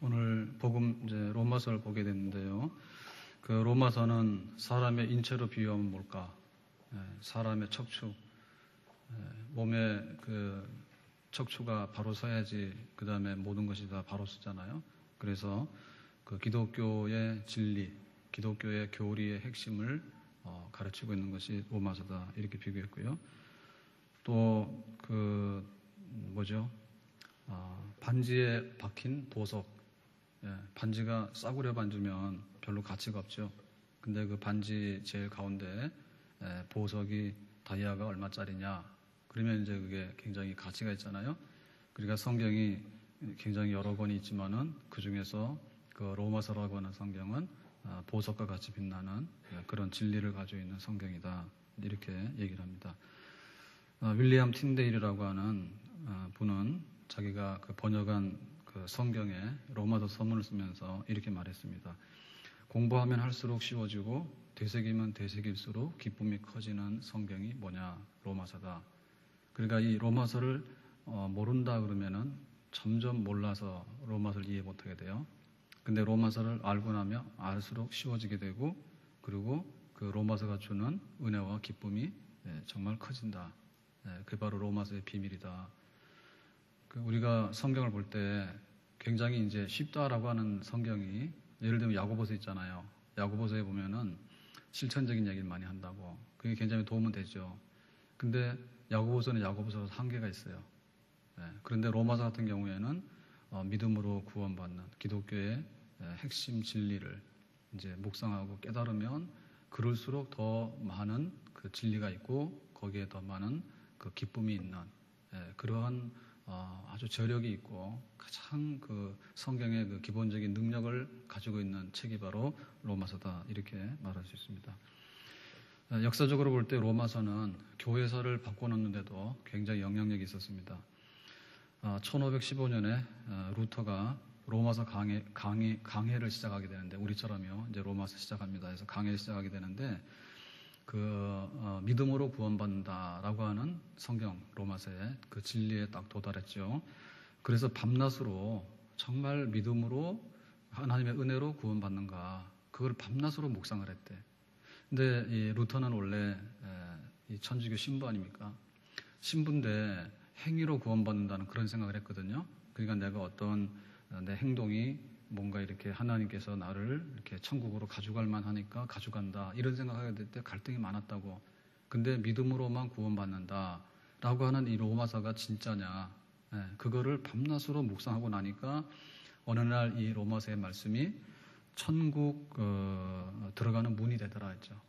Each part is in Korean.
오늘 복음 이제 로마서를 보게 됐는데요. 그 로마서는 사람의 인체로 비유하면 뭘까? 사람의 척추, 몸에 그 척추가 바로 서야지 그 다음에 모든 것이 다 바로 서잖아요. 그래서 그 기독교의 진리, 기독교의 교리의 핵심을 가르치고 있는 것이 로마서다 이렇게 비교했고요. 또 그 반지에 박힌 보석, 반지가 싸구려 반지면 별로 가치가 없죠. 근데 그 반지 제일 가운데 보석이 다이아가 얼마짜리냐? 그러면 이제 그게 굉장히 가치가 있잖아요. 그러니까 성경이 굉장히 여러 권이 있지만은 그 중에서 그 로마서라고 하는 성경은 보석과 같이 빛나는 그런 진리를 가지고 있는 성경이다 이렇게 얘기를 합니다. 윌리엄 틴데일이라고 하는 분은 자기가 그 번역한 그 성경에 로마서 서문을 쓰면서 이렇게 말했습니다. 공부하면 할수록 쉬워지고 되새기면 되새길수록 기쁨이 커지는 성경이 뭐냐? 로마서다. 그러니까 이 로마서를 모른다 그러면은 점점 몰라서 로마서를 이해 못하게 돼요. 근데 로마서를 알고 나면 알수록 쉬워지게 되고 그리고 그 로마서가 주는 은혜와 기쁨이 정말 커진다. 그게 바로 로마서의 비밀이다. 우리가 성경을 볼 때 굉장히 이제 쉽다라고 하는 성경이 예를 들면 야고보서 있잖아요. 야고보서에 보면은 실천적인 얘기를 많이 한다고. 그게 굉장히 도움은 되죠. 근데 야고보서는 야고보서로 한계가 있어요. 그런데 로마서 같은 경우에는 믿음으로 구원받는 기독교의 핵심 진리를 이제 묵상하고 깨달으면 그럴수록 더 많은 그 진리가 있고 거기에 더 많은 그 기쁨이 있는 그러한 아주 저력이 있고 가장 그 성경의 그 기본적인 능력을 가지고 있는 책이 바로 로마서다 이렇게 말할 수 있습니다. 역사적으로 볼 때 로마서는 교회사를 바꿔놓는데도 굉장히 영향력이 있었습니다. 1515년에 루터가 로마서 강해를 시작하게 되는데 우리처럼요 이제 로마서 시작합니다. 그래서 강해를 시작하게 되는데 믿음으로 구원받는다라고 하는 성경 로마서의 그 진리에 딱 도달했죠. 그래서 밤낮으로 정말 믿음으로 하나님의 은혜로 구원받는가 그걸 밤낮으로 묵상을 했대. 근데 이 루터는 원래 이 천주교 신부 아닙니까? 신부인데 행위로 구원받는다는 그런 생각을 했거든요. 그러니까 내가 어떤 내 행동이 뭔가 이렇게 하나님께서 나를 이렇게 천국으로 가져갈 만하니까 가져간다 이런 생각하게 될 때 갈등이 많았다고. 근데 믿음으로만 구원받는다라고 하는 이 로마서가 진짜냐? 그거를 밤낮으로 묵상하고 나니까 어느 날 이 로마서의 말씀이 천국 들어가는 문이 되더라 했죠.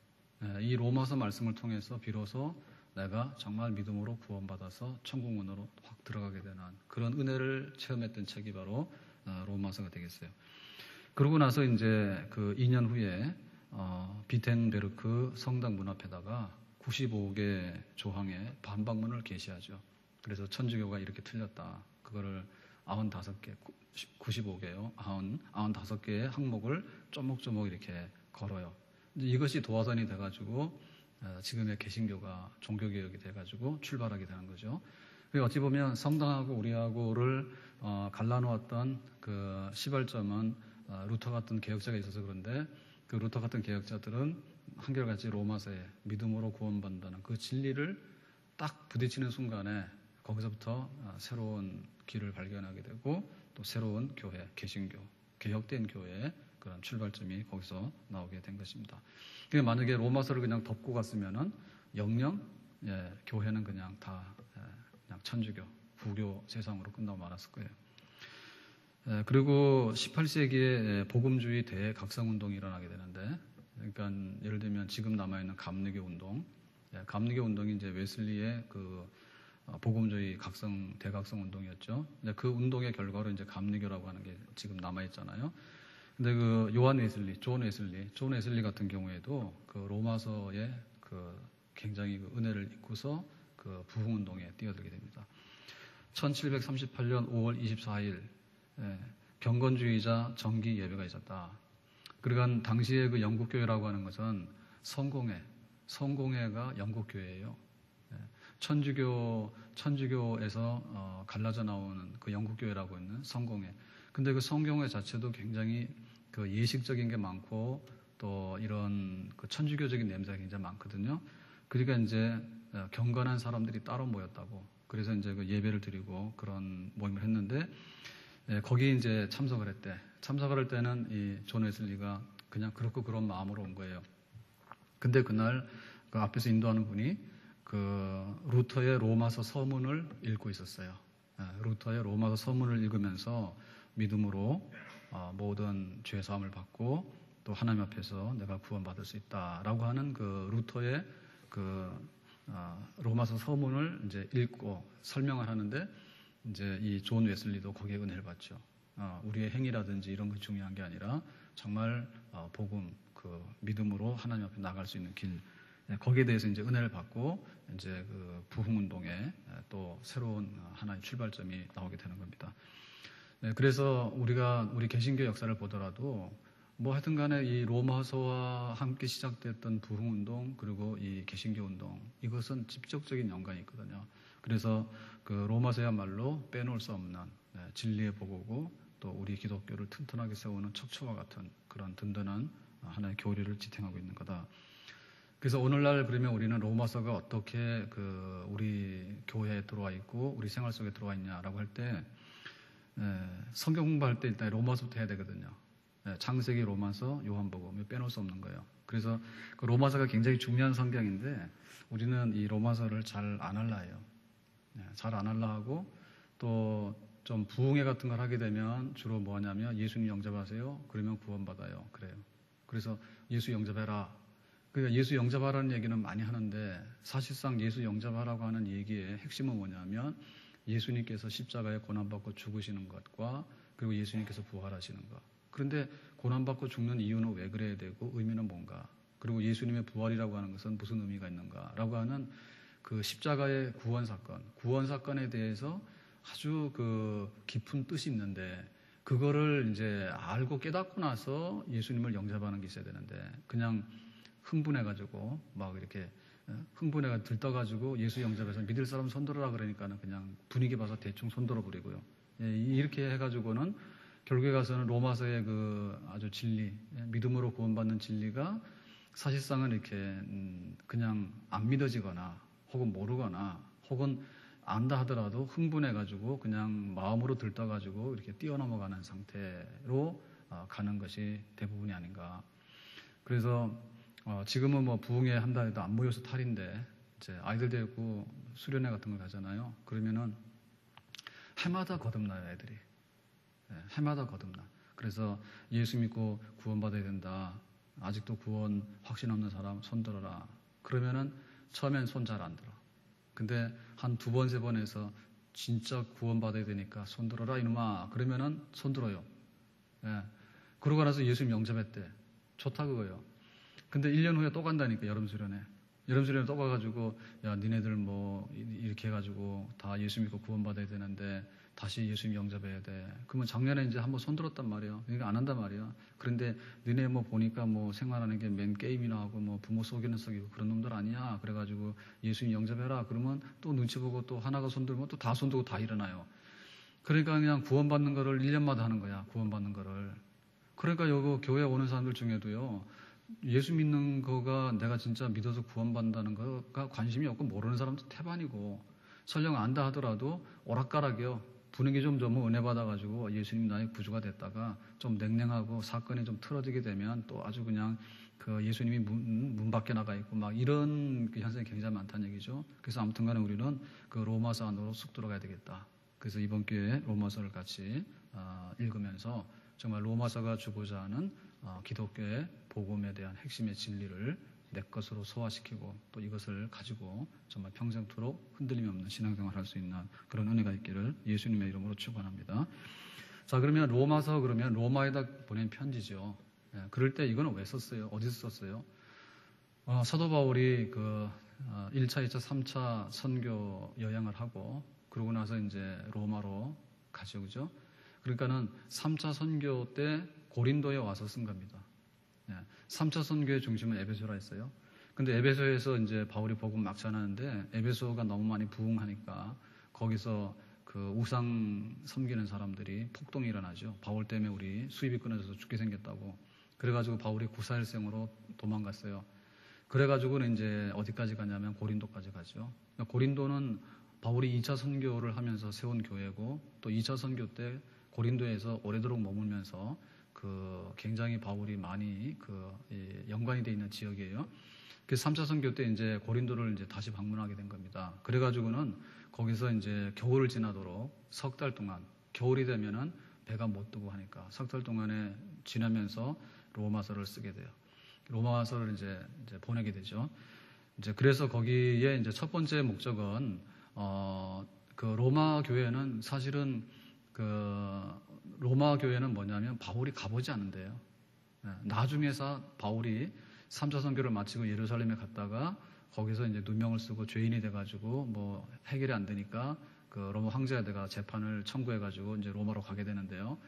이 로마서 말씀을 통해서 비로소 내가 정말 믿음으로 구원받아서 천국 문으로 확 들어가게 되는 그런 은혜를 체험했던 책이 바로 로마서가 되겠어요. 그러고 나서 이제 그 2년 후에 비텐베르크 성당 문 앞에다가 95개 조항의 반박문을 게시하죠. 그래서 천주교가 이렇게 틀렸다. 그거를 95개, 95개요. 95개의 항목을 조목조목 이렇게 걸어요. 이것이 도화선이 돼가지고 지금의 개신교가 종교개혁이 돼가지고 출발하게 되는 거죠. 어찌 보면 성당하고 우리하고를 갈라놓았던 그 시발점은 루터 같은 개혁자가 있어서 그런데 그 루터 같은 개혁자들은 한결같이 로마서에 믿음으로 구원받는다는 그 진리를 딱 부딪히는 순간에 거기서부터 새로운 길을 발견하게 되고 또 새로운 교회, 개신교, 개혁된 교회의 그런 출발점이 거기서 나오게 된 것입니다. 그러니까 만약에 로마서를 그냥 덮고 갔으면은 영영 교회는 그냥 다 그냥 천주교, 부교 세상으로 끝나고 말았을 거예요. 그리고 18세기에 복음주의 대각성운동이 일어나게 되는데, 그러니까 예를 들면 지금 남아있는 감리교 운동, 감리교 운동이 이제 웨슬리의 그 복음주의 대각성 운동이었죠. 그 운동의 결과로 이제 감리교라고 하는 게 지금 남아있잖아요. 근데 그 존 웨슬리 같은 경우에도 그 로마서에 그 굉장히 그 은혜를 입고서 그 부흥운동에 뛰어들게 됩니다. 1738년 5월 24일 경건주의자 정기 예배가 있었다. 그러니까 당시에 그 영국교회라고 하는 것은 성공회가 영국교회예요. 천주교에서 갈라져 나오는 그 영국교회라고 있는 성공회. 근데 그 성경의 자체도 굉장히 그 예식적인 게 많고 또 이런 그 천주교적인 냄새가 굉장히 많거든요. 그러니까 이제 경건한 사람들이 따로 모였다고. 그래서 이제 그 예배를 드리고 그런 모임을 했는데 거기 이제 참석을 했대. 참석을 할 때는 이 존 웨슬리가 그냥 그렇고 그런 마음으로 온 거예요. 근데 그날 그 앞에서 인도하는 분이 그 루터의 로마서 서문을 읽고 있었어요. 루터의 로마서 서문을 읽으면서 믿음으로 모든 죄 사함을 받고 또 하나님 앞에서 내가 구원받을 수 있다라고 하는 그 루터의 그 로마서 서문을 이제 읽고 설명을 하는데 이제 이 존 웨슬리도 거기에 은혜를 받죠. 우리의 행위라든지 이런 게 중요한 게 아니라 정말 복음 그 믿음으로 하나님 앞에 나갈 수 있는 길 거기에 대해서 이제 은혜를 받고 이제 그 부흥 운동에 또 새로운 하나의 출발점이 나오게 되는 겁니다. 그래서 우리 개신교 역사를 보더라도 뭐 하여튼 간에 이 로마서와 함께 시작됐던 부흥 운동 그리고 이 개신교 운동 이것은 직접적인 연관이 있거든요. 그래서 그 로마서야말로 빼놓을 수 없는 진리의 보고고 또 우리 기독교를 튼튼하게 세우는 척추와 같은 그런 든든한 하나의 교리를 지탱하고 있는 거다. 그래서 오늘날 그러면 우리는 로마서가 어떻게 그 우리 교회에 들어와 있고 우리 생활 속에 들어와 있냐라고 할 때 성경 공부할 때 일단 로마서부터 해야 되거든요. 창세기, 로마서, 요한복음 빼놓을 수 없는 거예요. 그래서 그 로마서가 굉장히 중요한 성경인데 우리는 이 로마서를 잘 안 할라 해요. 잘 안 할라 하고 또 좀 부흥회 같은 걸 하게 되면 주로 뭐 하냐면 예수님 영접하세요. 그러면 구원받아요. 그래요. 그래서 예수 영접해라. 그러니까 예수 영접하라는 얘기는 많이 하는데 사실상 예수 영접하라고 하는 얘기의 핵심은 뭐냐면 예수님께서 십자가에 고난받고 죽으시는 것과 그리고 예수님께서 부활하시는 것. 그런데 고난받고 죽는 이유는 왜 그래야 되고 의미는 뭔가? 그리고 예수님의 부활이라고 하는 것은 무슨 의미가 있는가라고 하는 그 십자가의 구원 사건에 대해서 아주 그 깊은 뜻이 있는데 그거를 이제 알고 깨닫고 나서 예수님을 영접하는 게 있어야 되는데 그냥 흥분해가지고 막 이렇게 흥분해가 들떠가지고 예수 영접해서 믿을 사람 손들어라 그러니까는 그냥 분위기 봐서 대충 손들어 버리고요. 이렇게 해가지고는 결국에 가서는 로마서의 그 아주 진리, 믿음으로 구원받는 진리가 사실상은 이렇게 그냥 안 믿어지거나 혹은 모르거나 혹은 안다 하더라도 흥분해가지고 그냥 마음으로 들떠가지고 이렇게 뛰어넘어가는 상태로 가는 것이 대부분이 아닌가. 그래서 지금은 뭐 부흥회 한다 해도 안 모여서 탈인데 이제 아이들 데리고 수련회 같은 거 가잖아요. 그러면은 해마다 거듭나요, 애들이. 해마다 거듭나. 그래서 예수 믿고 구원받아야 된다. 아직도 구원 확신 없는 사람 손들어라. 그러면은 처음엔 손 잘 안 들어. 근데 한 두 번, 세 번 해서 진짜 구원받아야 되니까 손들어라 이놈아. 그러면은 손들어요. 그러고 나서 예수님 영접했대. 좋다 그거예요. 근데 1년 후에 또 간다니까 여름 수련회 또 가가지고 야 니네들 뭐 이렇게 해가지고 다 예수 믿고 구원받아야 되는데 다시 예수님 영접해야 돼. 그러면 작년에 이제 한번 손들었단 말이에요. 그러니까 안 한단 말이야. 그런데 너네 뭐 보니까 뭐 생활하는 게 맨 게임이나 하고 뭐 부모 속이는 속이고 그런 놈들 아니야. 그래가지고 예수님 영접해라. 그러면 또 눈치 보고 또 하나가 손들면 또 다 손들고 다 일어나요. 그러니까 그냥 구원받는 거를 1년마다 하는 거야. 구원받는 거를. 그러니까 여기 교회 오는 사람들 중에도요. 예수 믿는 거가 내가 진짜 믿어서 구원받는다는 거가 관심이 없고 모르는 사람도 태반이고 설령 안다 하더라도 오락가락이요. 분위기 좀 은혜 받아가지고 예수님 나의 구주가 됐다가 좀 냉랭하고 사건이 좀 틀어지게 되면 또 아주 그냥 그 예수님이 문 밖에 나가 있고 막 이런 그 현상이 굉장히 많다는 얘기죠. 그래서 아무튼 간에 우리는 그 로마서 안으로 쑥 들어가야 되겠다. 그래서 이번 기회에 로마서를 같이 읽으면서 정말 로마서가 주고자 하는 기독교의 복음에 대한 핵심의 진리를 내 것으로 소화시키고 또 이것을 가지고 정말 평생토록 흔들림이 없는 신앙생활을 할 수 있는 그런 은혜가 있기를 예수님의 이름으로 축원합니다. 자, 그러면 로마서 그러면 로마에다 보낸 편지죠. 그럴 때 이거는 왜 썼어요? 어디서 썼어요? 사도 바울이 그 1차, 2차, 3차 선교 여행을 하고 그러고 나서 이제 로마로 가죠. 그죠? 그러니까는 3차 선교 때 고린도에 와서 쓴 겁니다. 3차 선교의 중심은 에베소라 했어요. 근데 에베소에서 이제 바울이 복음 막 전하는데 에베소가 너무 많이 부흥하니까 거기서 그 그 우상 섬기는 사람들이 폭동이 일어나죠. 바울 때문에 우리 수입이 끊어져서 죽게 생겼다고. 그래가지고 바울이 구사일생으로 도망갔어요. 그래가지고는 이제 어디까지 가냐면 고린도까지 가죠. 그러니까 고린도는 바울이 2차 선교를 하면서 세운 교회고 또 2차 선교 때 고린도에서 오래도록 머물면서 그 굉장히 바울이 많이 연관이 돼 있는 지역이에요. 그 3차 선교 때 이제 고린도를 이제 다시 방문하게 된 겁니다. 그래가지고는 거기서 이제 겨울을 지나도록 석 달 동안 겨울이 되면은 배가 못 뜨고 하니까 석 달 동안에 지나면서 로마서를 쓰게 돼요. 로마서를 이제 보내게 되죠. 이제 그래서 거기에 이제 첫 번째 목적은 그 로마 교회는 사실은 로마 교회는 뭐냐면 바울이 가보지 않은데요. 나중에서 바울이 3차 선교를 마치고 예루살렘에 갔다가 거기서 이제 누명을 쓰고 죄인이 돼가지고 뭐 해결이 안 되니까 그 로마 황제에다가 재판을 청구해가지고 이제 로마로 가게 되는데요.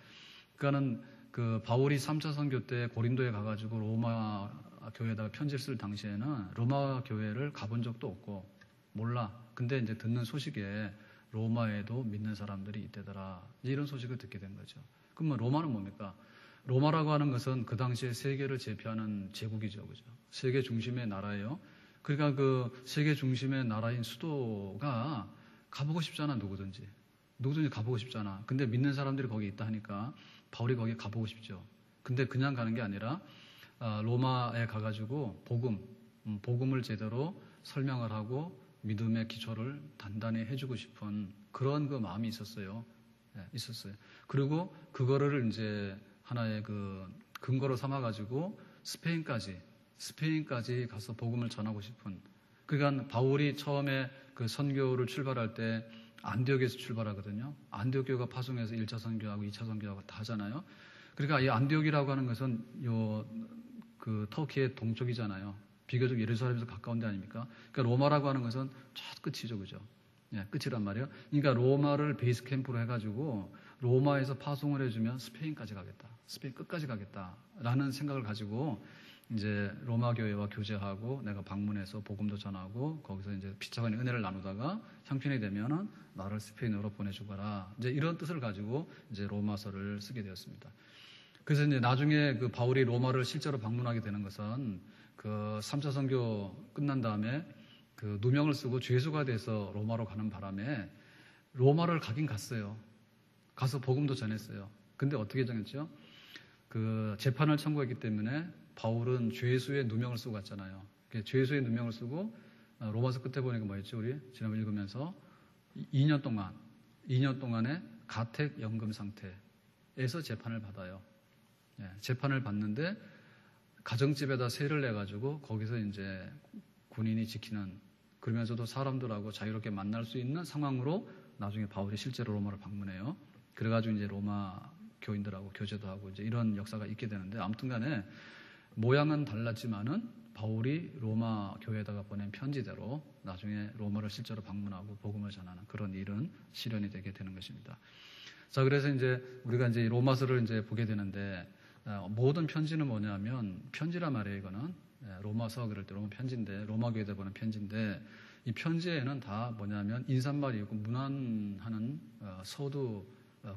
그러니까는 그 바울이 3차 선교 때 고린도에 가가지고 로마 교회에다가 편지를 쓸 당시에는 로마 교회를 가본 적도 없고 몰라. 근데 이제 듣는 소식에 로마에도 믿는 사람들이 있대더라. 이런 소식을 듣게 된 거죠. 그러면 로마는 뭡니까? 로마라고 하는 것은 그 당시에 세계를 제패하는 제국이죠. 그죠? 세계 중심의 나라예요. 그러니까 그 세계 중심의 나라인 수도가 가보고 싶잖아, 누구든지 가보고 싶잖아. 근데 믿는 사람들이 거기 있다 하니까 바울이 거기 가보고 싶죠. 근데 그냥 가는 게 아니라 로마에 가가지고 복음을 제대로 설명을 하고 믿음의 기초를 단단히 해주고 싶은 그런 그 마음이 있었어요. 있었어요. 그리고 그거를 이제 하나의 그 근거로 삼아가지고 스페인까지 가서 복음을 전하고 싶은. 그러니까 바울이 처음에 그 선교를 출발할 때 안디옥에서 출발하거든요. 안디옥 교회가 파송해서 1차 선교하고 2차 선교하고 다 하잖아요. 그러니까 이 안디옥이라고 하는 것은 그 터키의 동쪽이잖아요. 비교적 예루살렘에서 가까운 데 아닙니까? 그러니까 로마라고 하는 것은 저 끝이죠, 그죠? 끝이란 말이에요. 그러니까 로마를 베이스 캠프로 해가지고 로마에서 파송을 해주면 스페인까지 가겠다. 스페인 끝까지 가겠다라는 생각을 가지고 이제 로마 교회와 교제하고 내가 방문해서 복음도 전하고 거기서 이제 피차간의 은혜를 나누다가 형편이 되면은 나를 스페인으로 보내주거라. 이제 이런 뜻을 가지고 이제 로마서를 쓰게 되었습니다. 그래서 이제 나중에 그 바울이 로마를 실제로 방문하게 되는 것은 그 3차 선교 끝난 다음에 그 누명을 쓰고 죄수가 돼서 로마로 가는 바람에 로마를 가긴 갔어요. 가서 복음도 전했어요. 근데 어떻게 정했죠? 그 재판을 청구했기 때문에 바울은 죄수의 누명을 쓰고 갔잖아요. 죄수의 누명을 쓰고 로마서 끝에 보니까 뭐였죠? 우리 지난번 읽으면서 2년 동안의 가택 연금 상태에서 재판을 받아요. 재판을 받는데 가정집에다 세를 내가지고 거기서 이제 군인이 지키는, 그러면서도 사람들하고 자유롭게 만날 수 있는 상황으로 나중에 바울이 실제로 로마를 방문해요. 그래가지고 이제 로마 교인들하고 교제도 하고 이제 이런 역사가 있게 되는데, 아무튼 간에 모양은 달랐지만은 바울이 로마 교회에다가 보낸 편지대로 나중에 로마를 실제로 방문하고 복음을 전하는 그런 일은 실현이 되게 되는 것입니다. 자, 그래서 이제 우리가 이제 로마서를 이제 보게 되는데, 모든 편지는 뭐냐면, 편지란 말이에요, 이거는. 로마서 그럴 때 로마 편지인데, 로마 교회에다 보낸 편지인데, 이 편지에는 다 뭐냐면 인사말이 있고 문안하는 서두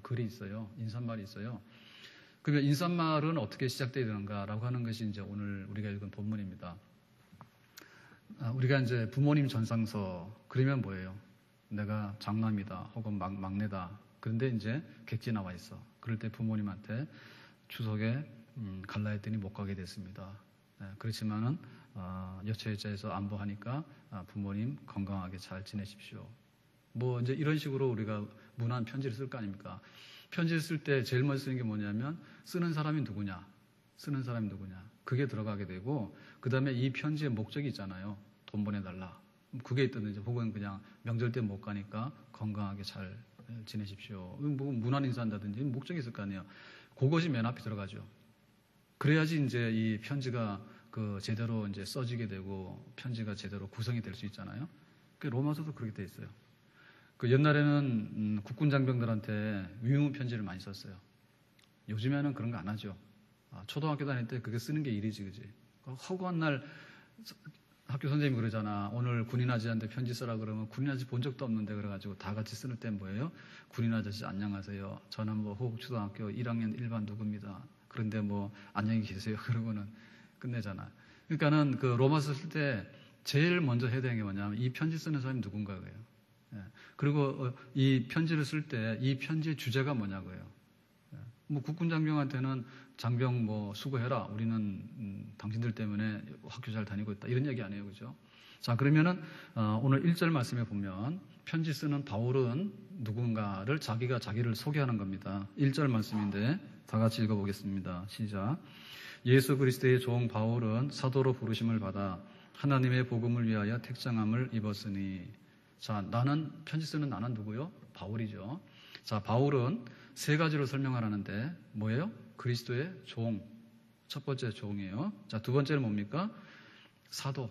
글이 있어요. 인사말이 있어요. 그러면 인사말은 어떻게 시작되어야 되는가라고 하는 것이 이제 오늘 우리가 읽은 본문입니다. 우리가 이제 부모님 전상서, 그러면 뭐예요? 내가 장남이다 혹은 막내다. 그런데 이제 객지 나와 있어. 그럴 때 부모님한테 추석에 갈라 했더니 못 가게 됐습니다. 그렇지만은 여차여차해서 안부하니까 부모님 건강하게 잘 지내십시오. 뭐 이제 이런 식으로 우리가 문안 편지를 쓸 거 아닙니까? 편지를 쓸 때 제일 먼저 쓰는 게 뭐냐면 쓰는 사람이 누구냐, 그게 들어가게 되고, 그 다음에 이 편지의 목적이 있잖아요. 돈 보내달라. 그게 있든지, 혹은 그냥 명절 때 못 가니까 건강하게 잘 지내십시오. 뭐 문안 인사한다든지 목적이 있을 거 아니에요. 그것이 맨 앞에 들어가죠. 그래야지 이제 이 편지가 그 제대로 이제 써지게 되고 편지가 제대로 구성이 될 수 있잖아요. 그 로마서도 그렇게 돼 있어요. 그 옛날에는 국군 장병들한테 위문 편지를 많이 썼어요. 요즘에는 그런 거 안 하죠. 초등학교 다닐 때 그게 쓰는 게 일이지, 그지? 허구한 날 학교 선생님이 그러잖아. 오늘 군인 아저씨한테 편지 쓰라 그러면 군인 아저씨 본 적도 없는데 그래가지고 다 같이 쓰는 때 뭐예요? 군인 아저씨 안녕하세요. 저는 뭐 호국초등학교 1학년 1반 누구입니다. 그런데 뭐 안녕히 계세요. 그러고는 끝내잖아. 그러니까는 그 로마서 쓸 때 제일 먼저 해야 되는 게 뭐냐면 이 편지 쓰는 사람이 누군가예요. 예. 그리고 이 편지를 쓸 때 이 편지의 주제가 뭐냐고요. 예. 뭐 국군 장병한테는 장병 뭐 수고해라. 우리는 당신들 때문에 학교 잘 다니고 있다. 이런 얘기 아니에요. 그죠? 자, 그러면은 오늘 1절 말씀에 보면 편지 쓰는 바울은 누군가를 자기가 자기를 소개하는 겁니다. 1절 말씀인데 다 같이 읽어보겠습니다. 시작. 예수 그리스도의 종 바울은 사도로 부르심을 받아 하나님의 복음을 위하여 택정함을 입었으니. 자, 나는 편지 쓰는 나는 누구요? 바울이죠. 자, 바울은 세 가지로 설명하라는데 뭐예요? 그리스도의 종. 첫 번째 종이에요. 자, 두 번째는 뭡니까? 사도.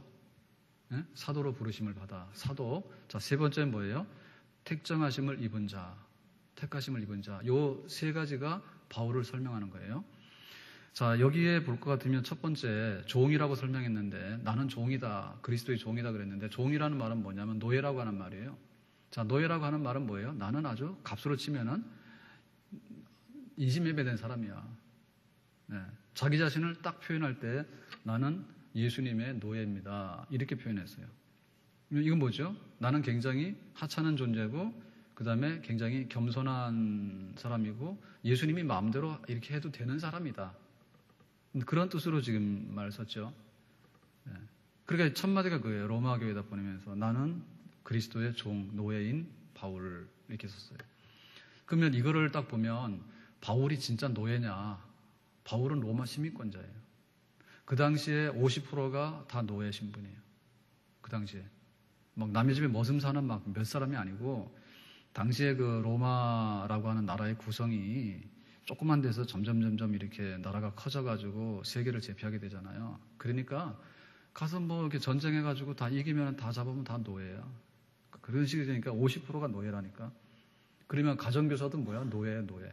네? 사도로 부르심을 받아. 사도. 자, 세 번째는 뭐예요? 택정하심을 입은 자. 택하심을 입은 자. 요 세 가지가 바울을 설명하는 거예요. 자, 여기에 볼 것 같으면 첫 번째 종이라고 설명했는데 나는 종이다. 그리스도의 종이다 그랬는데 종이라는 말은 뭐냐면 노예라고 하는 말이에요. 자, 노예라고 하는 말은 뭐예요? 나는 아주 값으로 치면은 이지매매된 사람이야. 네. 자기 자신을 딱 표현할 때 나는 예수님의 노예입니다. 이렇게 표현했어요. 이건 뭐죠? 나는 굉장히 하찮은 존재고 그 다음에 굉장히 겸손한 사람이고 예수님이 마음대로 이렇게 해도 되는 사람이다. 그런 뜻으로 지금 말 썼죠. 네. 그러니까 첫 마디가 그예요. 로마 교회에다 보내면서 나는 그리스도의 종, 노예인 바울 이렇게 썼어요. 그러면 이거를 딱 보면 바울이 진짜 노예냐? 바울은 로마 시민권자예요. 그 당시에 50%가 다 노예 신분이에요. 그 당시에. 막 남의 집에 머슴 사는 막 몇 사람이 아니고 당시에 그 로마라고 하는 나라의 구성이 조그만 데서 점점 이렇게 나라가 커져가지고 세계를 제패하게 되잖아요. 그러니까 가서 뭐 이렇게 전쟁해가지고 다 이기면 다 잡으면 다 노예야. 그런 식이 되니까 50%가 노예라니까. 그러면 가정교사도 뭐야? 노예야, 노예.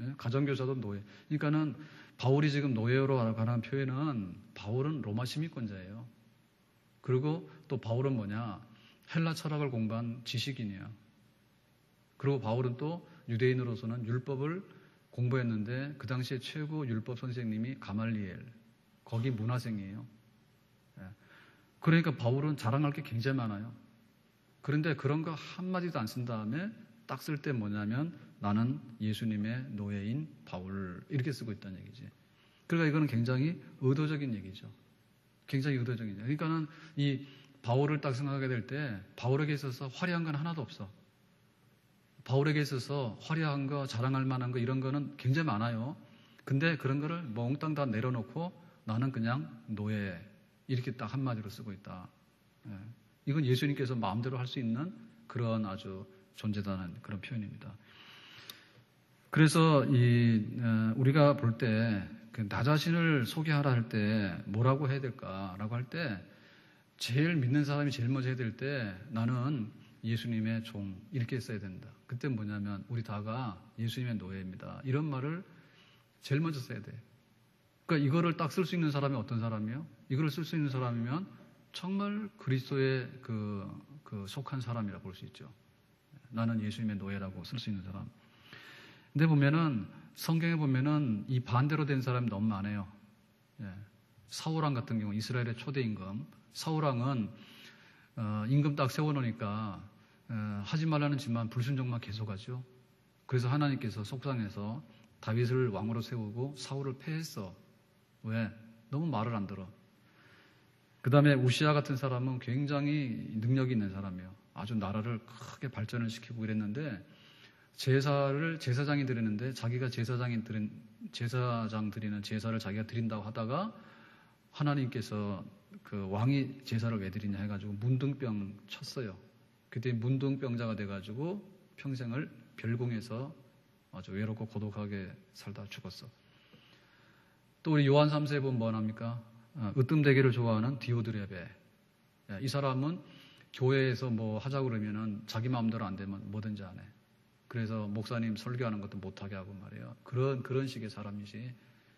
예? 가정교사도 노예. 그러니까는 바울이 지금 노예로 가는 표현은 바울은 로마 시민권자예요. 그리고 또 바울은 뭐냐? 헬라 철학을 공부한 지식인이야. 그리고 바울은 또 유대인으로서는 율법을 공부했는데 그 당시에 최고 율법 선생님이 가말리엘. 거기 문화생이에요. 예. 그러니까 바울은 자랑할 게 굉장히 많아요. 그런데 그런 거 한마디도 안 쓴 다음에 딱 쓸 때 뭐냐면 나는 예수님의 노예인 바울 이렇게 쓰고 있다는 얘기지. 그러니까 이거는 굉장히 의도적인 얘기죠. 굉장히 의도적인 얘기. 그러니까는 이 바울을 딱 생각하게 될 때 바울에게 있어서 화려한 건 하나도 없어. 바울에게 있어서 화려한 거, 자랑할 만한 거 이런 거는 굉장히 많아요. 근데 그런 거를 몽땅 다 내려놓고 나는 그냥 노예 이렇게 딱 한마디로 쓰고 있다. 예. 이건 예수님께서 마음대로 할 수 있는 그런 아주 존재다는 그런 표현입니다. 그래서 우리가 볼 때 나 자신을 소개하라 할 때 뭐라고 해야 될까라고 할 때 제일 믿는 사람이 제일 먼저 해야 될 때 나는 예수님의 종 이렇게 써야 된다. 그때 뭐냐면 우리 다가 예수님의 노예입니다. 이런 말을 제일 먼저 써야 돼. 그러니까 이거를 딱 쓸 수 있는 사람이 어떤 사람이요? 이거를 쓸 수 있는 사람이면 정말 그리스도의 그 속한 사람이라 볼 수 있죠. 나는 예수님의 노예라고 쓸 수 있는 사람. 근데 보면은 성경에 보면은 이 반대로 된 사람이 너무 많아요. 예. 사울왕 같은 경우 이스라엘의 초대 임금. 사울왕은 임금 딱 세워놓으니까 하지 말라는 짓만 불순종만 계속하죠. 그래서 하나님께서 속상해서 다윗을 왕으로 세우고 사울을 패했어. 왜? 너무 말을 안 들어. 그 다음에 우시아 같은 사람은 굉장히 능력이 있는 사람이에요. 아주 나라를 크게 발전을 시키고 이랬는데 제사를 제사장이 드리는데 자기가 제사장 드리는 제사를 자기가 드린다고 하다가 하나님께서 그 왕이 제사를 왜 드리냐 해가지고 문둥병 쳤어요. 그때 문둥병자가 돼가지고 평생을 별궁에서 아주 외롭고 고독하게 살다 죽었어. 또 우리 요한 3세에 보면 뭐 합니까? 으뜸되기를 좋아하는 디오드레베. 이 사람은 교회에서 뭐 하자고 그러면은 자기 마음대로 안 되면 뭐든지 안 해. 그래서 목사님 설교하는 것도 못하게 하고 말이에요. 그런 식의 사람이지.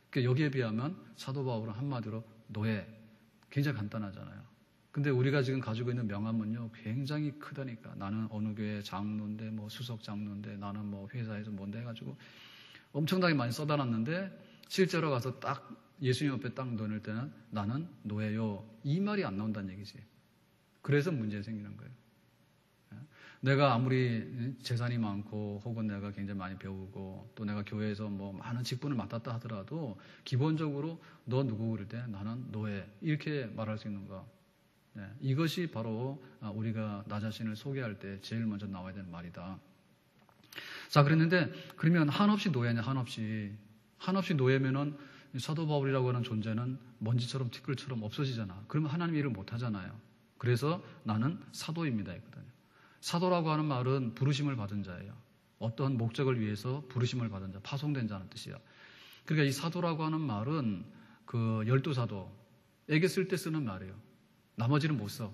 그러니까 여기에 비하면 사도 바울은 한마디로 노예. 굉장히 간단하잖아요. 근데 우리가 지금 가지고 있는 명함은요, 굉장히 크다니까. 나는 어느 교회 장로인데, 뭐 수석 장로인데, 나는 뭐 회사에서 뭔데 해가지고 엄청나게 많이 써다놨는데, 실제로 가서 딱 예수님 앞에 딱 놓을 때는 나는 노예요. 이 말이 안 나온다는 얘기지. 그래서 문제 생기는 거예요. 내가 아무리 재산이 많고 혹은 내가 굉장히 많이 배우고 또 내가 교회에서 뭐 많은 직분을 맡았다 하더라도 기본적으로 너 누구 그럴 때 나는 노예 이렇게 말할 수 있는 거. 이것이 바로 우리가 나 자신을 소개할 때 제일 먼저 나와야 되는 말이다. 자, 그랬는데 그러면 한없이 노예냐, 한없이 노예면은 사도 바울이라고 하는 존재는 먼지처럼 티끌처럼 없어지잖아. 그러면 하나님 일을 못 하잖아요. 그래서 나는 사도입니다 했거든요. 사도라고 하는 말은 부르심을 받은 자예요. 어떤 목적을 위해서 부르심을 받은 자, 파송된 자는 뜻이야. 그러니까 이 사도라고 하는 말은 그 12사도에게 쓸 때 쓰는 말이에요. 나머지는 못 써.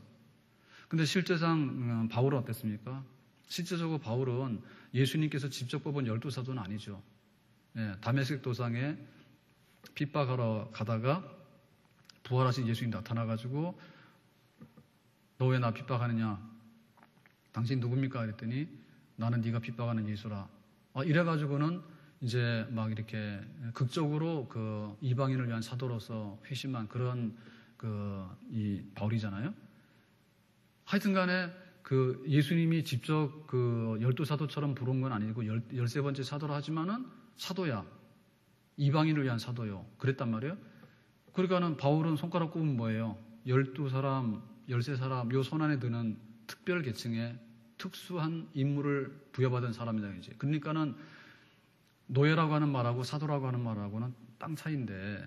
근데 실제상 바울은 어땠습니까? 실제적으로 바울은 예수님께서 직접 뽑은 12사도는 아니죠. 다메섹 도상에 핍박하러 가다가 부활하신 예수님 나타나가지고 너 왜 나 핍박하느냐? 당신 누굽니까? 그랬더니 나는 네가 핍박하는 예수라. 이래가지고는 이제 막 이렇게 극적으로 그 이방인을 위한 사도로서 회심한 그런 이 바울이잖아요. 하여튼간에 그 예수님이 직접 그 12사도처럼 부른 건 아니고 13번째 사도라 하지만은 사도야. 이방인을 위한 사도요. 그랬단 말이에요. 그러니까는 바울은 손가락 꼽으면 뭐예요? 12사람, 13사람, 요 손 안에 드는 특별 계층에 특수한 임무를 부여받은 사람이지. 그러니까는 노예라고 하는 말하고 사도라고 하는 말하고는 땅 차이인데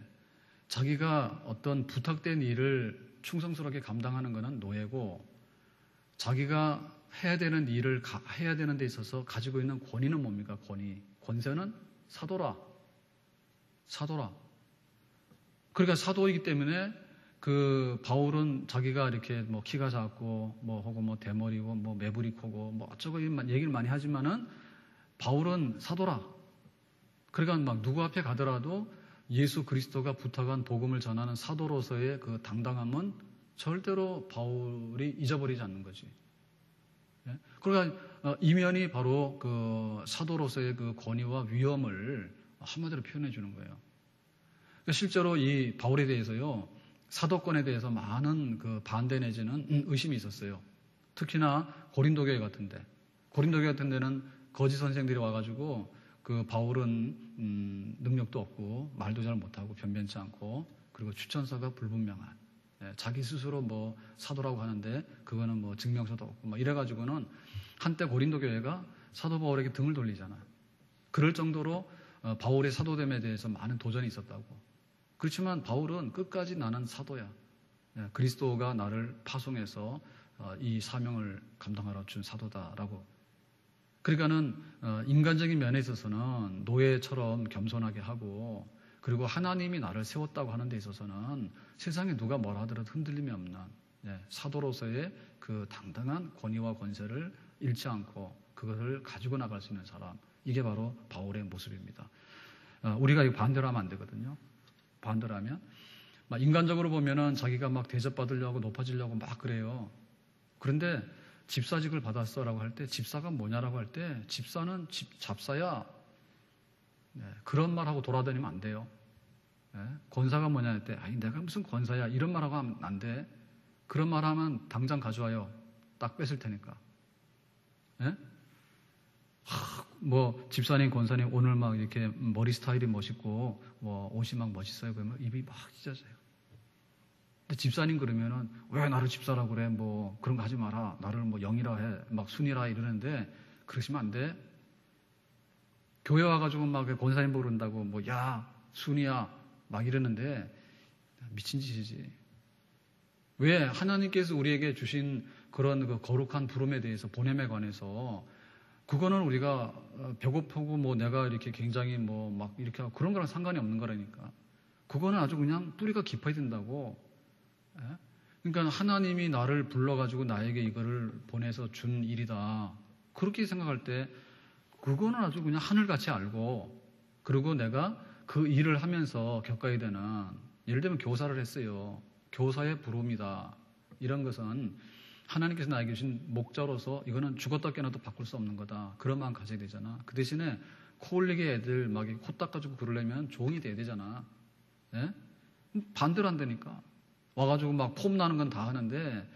자기가 어떤 부탁된 일을 충성스럽게 감당하는 것은 노예고 자기가 해야 되는 일을 해야 되는 데 있어서 가지고 있는 권위는 뭡니까? 권세는 사도라. 그러니까 사도이기 때문에 그 바울은 자기가 이렇게 뭐 키가 작고 뭐 혹은 뭐 대머리고 뭐 매부리 코고 뭐 어쩌고 얘기를 많이 하지만은 바울은 사도라. 그러니까 막 누구 앞에 가더라도 예수 그리스도가 부탁한 복음을 전하는 사도로서의 그 당당함은 절대로 바울이 잊어버리지 않는 거지. 그러니까 이면이 바로 그 사도로서의 그 권위와 위엄을 한마디로 표현해 주는 거예요. 그러니까 실제로 이 바울에 대해서요. 사도권에 대해서 많은 그 반대 내지는 의심이 있었어요. 특히나 고린도 교회 같은 데는 거짓 선생들이 와가지고 그 바울은 능력도 없고 말도 잘 못하고 변변치 않고 그리고 추천서가 불분명한 자기 스스로 뭐 사도라고 하는데 그거는 뭐 증명서도 없고 뭐 이래가지고는 한때 고린도 교회가 사도 바울에게 등을 돌리잖아. 그럴 정도로 바울의 사도됨에 대해서 많은 도전이 있었다고. 그렇지만 바울은 끝까지 나는 사도야. 그리스도가 나를 파송해서 이 사명을 감당하러 준 사도다라고. 그러니까는 인간적인 면에 있어서는 노예처럼 겸손하게 하고 그리고 하나님이 나를 세웠다고 하는 데 있어서는 세상에 누가 뭐라 하더라도 흔들림이 없는 사도로서의 그 당당한 권위와 권세를 잃지 않고 그것을 가지고 나갈 수 있는 사람. 이게 바로 바울의 모습입니다. 우리가 이거 반대로 하면 안 되거든요. 반대로 하면 막 인간적으로 보면은 자기가 막 대접받으려고 높아지려고 막 그래요. 그런데 집사직을 받았어라고 할 때 집사가 뭐냐라고 할 때 집사는 잡사야. 그런 말하고 돌아다니면 안 돼요. 권사가 뭐냐 할 때 아니 내가 무슨 권사야 이런 말하고 하면 안 돼. 그런 말하면 당장 가져와요. 딱 뺏을 테니까. 뭐 집사님, 권사님 오늘 막 이렇게 머리 스타일이 멋있고 뭐 옷이 막 멋있어요. 그러면 입이 막 찢어져요. 근데 집사님 그러면은 왜 나를 집사라고 그래? 뭐 그런 거 하지 마라. 나를 뭐 영이라 해. 막 순이라 이러는데 그러시면 안 돼. 교회 와가지고 막 권사님 부른다고 뭐 야 순이야 막 이러는데 미친 짓이지. 왜 하나님께서 우리에게 주신 그런 그 거룩한 부름에 대해서 보냄에 관해서 그거는 우리가 배고프고 뭐 내가 이렇게 굉장히 뭐 막 이렇게 하고 그런 거랑 상관이 없는 거라니까. 그거는 아주 그냥 뿌리가 깊어야 된다고. 그러니까 하나님이 나를 불러가지고 나에게 이거를 보내서 준 일이다. 그렇게 생각할 때 그거는 아주 그냥 하늘같이 알고 그리고 내가 그 일을 하면서 겪어야 되는 예를 들면 교사를 했어요. 교사의 부름이다. 이런 것은 하나님께서 나에게 주신 목자로서 이거는 죽었다 깨어나도 바꿀 수 없는 거다. 그런 마음 가져야 되잖아. 그 대신에 코 흘리게 애들 막 코 닦아주고 그러려면 종이 돼야 되잖아. 예? 반대로 한다니까. 와가지고 막 폼 나는 건 다 하는데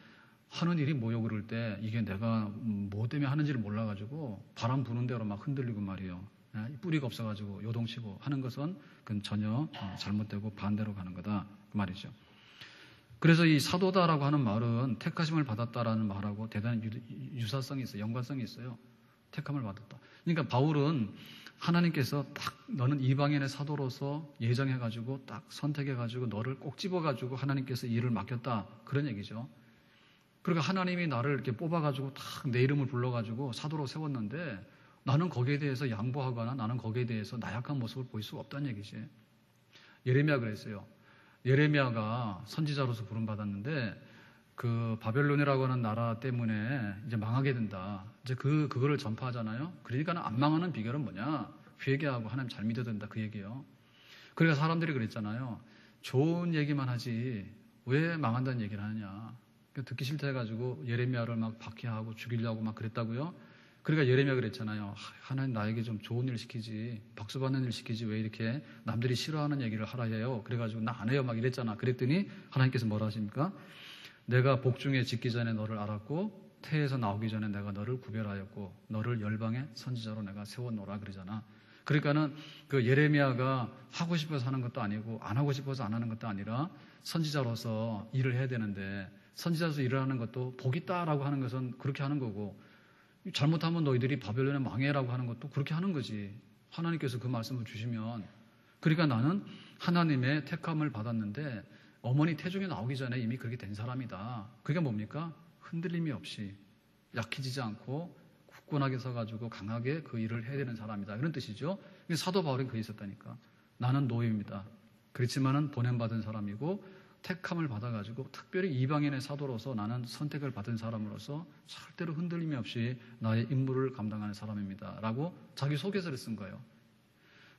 하는 일이 뭐요 그럴 때 이게 내가 뭐 때문에 하는지를 몰라가지고 바람 부는 대로 막 흔들리고 말이에요. 예? 뿌리가 없어가지고 요동치고 하는 것은 그건 전혀 잘못되고 반대로 가는 거다. 그 말이죠. 그래서 이 사도다라고 하는 말은 택하심을 받았다라는 말하고 대단히 유사성이 있어요. 연관성이 있어요. 택함을 받았다. 그러니까 바울은 하나님께서 딱 너는 이방인의 사도로서 예정해가지고 딱 선택해가지고 너를 꼭 집어가지고 하나님께서 일을 맡겼다. 그런 얘기죠. 그러니까 하나님이 나를 이렇게 뽑아가지고 딱 내 이름을 불러가지고 사도로 세웠는데 나는 거기에 대해서 양보하거나 나는 거기에 대해서 나약한 모습을 보일 수가 없다는 얘기지. 예레미야가 그랬어요. 예레미야가 선지자로서 부름받았는데 그 바벨론이라고 하는 나라 때문에 이제 망하게 된다. 이제 그거를 전파하잖아요. 그러니까 안 망하는 비결은 뭐냐? 회개하고 하나님 잘 믿어야 된다. 그 얘기예요. 그러니까 사람들이 그랬잖아요. 좋은 얘기만 하지 왜 망한다는 얘기를 하느냐. 듣기 싫다 해가지고 예레미야를 막 박해하고 죽이려고 막 그랬다고요. 그러니까 예레미야 그랬잖아요. 하나님 나에게 좀 좋은 일 시키지, 박수 받는 일 시키지 왜 이렇게 남들이 싫어하는 얘기를 하라 해요. 그래가지고 나 안 해요 막 이랬잖아. 그랬더니 하나님께서 뭐라 하십니까? 내가 복중에 짓기 전에 너를 알았고 태에서 나오기 전에 내가 너를 구별하였고 너를 열방의 선지자로 내가 세워놓으라 그러잖아. 그러니까는 그 예레미야가 하고 싶어서 하는 것도 아니고 안 하고 싶어서 안 하는 것도 아니라 선지자로서 일을 해야 되는데 선지자로서 일을 하는 것도 복 있다라고 하는 것은 그렇게 하는 거고 잘못하면 너희들이 바벨론에 망해라고 하는 것도 그렇게 하는 거지. 하나님께서 그 말씀을 주시면. 그러니까 나는 하나님의 택함을 받았는데 어머니 태중에 나오기 전에 이미 그렇게 된 사람이다. 그게 뭡니까? 흔들림이 없이 약해지지 않고 굳건하게 서가지고 강하게 그 일을 해야 되는 사람이다. 이런 뜻이죠. 사도 바울은 그게 있었다니까. 나는 노예입니다. 그렇지만은 보냄받은 사람이고 택함을 받아가지고 특별히 이방인의 사도로서 나는 선택을 받은 사람으로서 절대로 흔들림이 없이 나의 임무를 감당하는 사람입니다. 라고 자기 소개서를 쓴 거예요.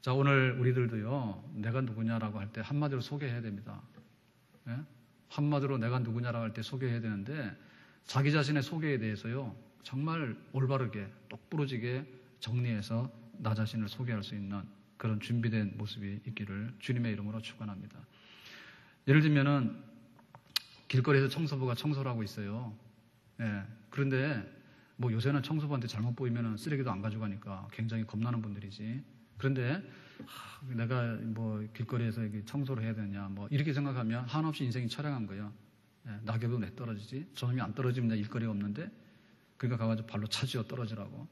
자, 오늘 우리들도요, 내가 누구냐라고 할 때 한마디로 소개해야 됩니다. 예? 한마디로 내가 누구냐라고 할 때 소개해야 되는데 자기 자신의 소개에 대해서요, 정말 올바르게 똑부러지게 정리해서 나 자신을 소개할 수 있는 그런 준비된 모습이 있기를 주님의 이름으로 축원합니다. 예를 들면은 길거리에서 청소부가 청소를 하고 있어요. 예. 그런데 뭐 요새는 청소부한테 잘못 보이면은 쓰레기도 안 가져가니까 굉장히 겁나는 분들이지. 그런데 내가 뭐 길거리에서 청소를 해야 되냐 뭐 이렇게 생각하면 한없이 인생이 처량한 거예요. 예. 낙엽도 내 떨어지지. 저놈이 안 떨어지면 내 일거리가 없는데 그러니까 가가지고 발로 차지어 떨어지라고.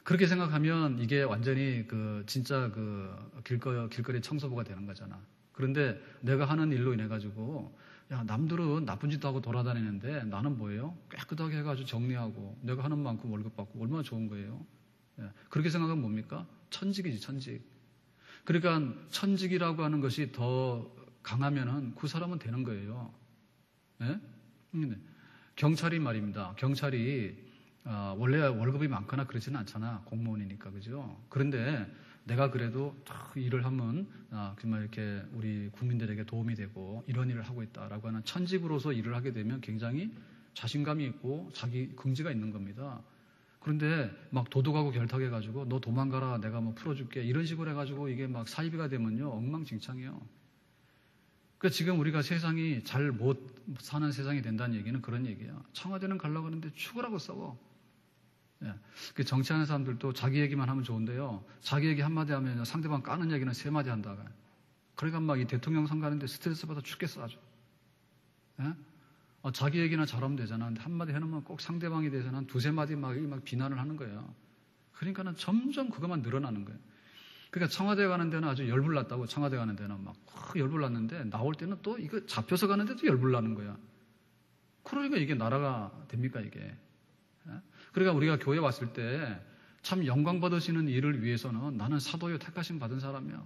그렇게 생각하면 이게 완전히 그 진짜 그 길거리 청소부가 되는 거잖아. 그런데 내가 하는 일로 인해 가지고 야 남들은 나쁜 짓도 하고 돌아다니는데 나는 뭐예요? 깨끗하게 해가지고 정리하고 내가 하는 만큼 월급 받고 얼마나 좋은 거예요. 예. 그렇게 생각하면 뭡니까? 천직이지 천직. 그러니까 천직이라고 하는 것이 더 강하면은 그 사람은 되는 거예요. 예? 경찰이 말입니다. 경찰이 원래 월급이 많거나 그러지는 않잖아. 공무원이니까 그죠? 그런데 내가 그래도 일을 하면 정말 이렇게 우리 국민들에게 도움이 되고 이런 일을 하고 있다라고 하는 천직으로서 일을 하게 되면 굉장히 자신감이 있고 자기 긍지가 있는 겁니다. 그런데 막 도둑하고 결탁해가지고 너 도망가라 내가 뭐 풀어줄게 이런 식으로 해가지고 이게 막 사이비가 되면요 엉망진창이에요. 그러니까 지금 우리가 세상이 잘 못 사는 세상이 된다는 얘기는 그런 얘기야. 청와대는 가려고 하는데 죽으라고 싸워. 예. 그 정치하는 사람들도 자기 얘기만 하면 좋은데요. 자기 얘기 한마디 하면 상대방 까는 얘기는 3마디 한다가. 그러니까 막 이 대통령 선거하는데 스트레스 받아 죽겠어 아주. 예? 자기 얘기나 잘하면 되잖아. 근데 한마디 해놓으면 꼭 상대방에 대해서는 한 2-3마디 막 비난을 하는 거예요. 그러니까는 점점 그것만 늘어나는 거예요. 그러니까 청와대 가는 데는 아주 열불났다고 청와대 가는 데는 막 열불났는데 나올 때는 또 이거 잡혀서 가는데도 열불나는 거야. 그러니까 이게 나라가 됩니까 이게. 그러니까 우리가 교회 왔을 때 참 영광 받으시는 일을 위해서는 나는 사도요 택하심 받은 사람이야.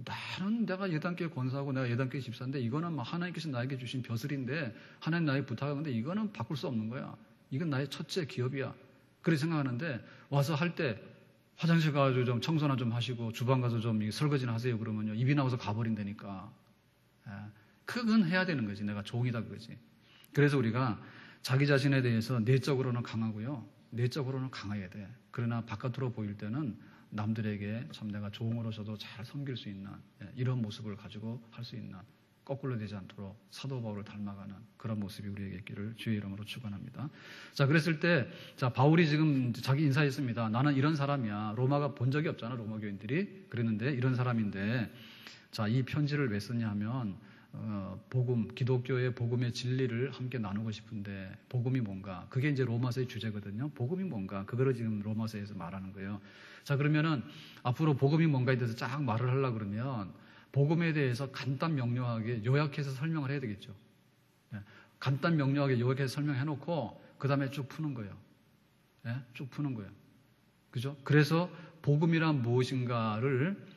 나는 내가 예단교회 권사하고 내가 예단교회 집사인데 이거는 막 하나님께서 나에게 주신 벼슬인데 하나님 나에게 부탁하는데 이거는 바꿀 수 없는 거야. 이건 나의 첫째 기업이야. 그렇게 생각하는데 와서 할 때 화장실 가서 좀 청소나 좀 하시고 주방 가서 좀 설거지나 하세요 그러면요 입이 나와서 가버린다니까. 그건 해야 되는 거지. 내가 종이다 그거지. 그래서 우리가 자기 자신에 대해서 내적으로는 강하고요. 내적으로는 강해야 돼. 그러나 바깥으로 보일 때는 남들에게 참 내가 종으로서도 잘 섬길 수 있는 이런 모습을 가지고 할 수 있는, 거꾸로 되지 않도록 사도 바울을 닮아가는 그런 모습이 우리에게 있기를 주의 이름으로 축원합니다. 자, 그랬을 때, 자, 바울이 지금 자기 인사했습니다. 나는 이런 사람이야. 로마가 본 적이 없잖아, 로마 교인들이. 그랬는데 이런 사람인데, 자, 이 편지를 왜 썼냐 하면 복음, 기독교의 복음의 진리를 함께 나누고 싶은데 복음이 뭔가? 그게 이제 로마서의 주제거든요. 복음이 뭔가? 그거를 지금 로마서에서 말하는 거예요. 자, 그러면은 앞으로 복음이 뭔가에 대해서 쫙 말을 하려고 그러면 복음에 대해서 간단 명료하게 요약해서 설명을 해야 되겠죠. 간단 명료하게 요약해서 설명해 놓고 그 다음에 쭉 푸는 거예요. 쭉 푸는 거예요. 그죠? 그래서 복음이란 무엇인가를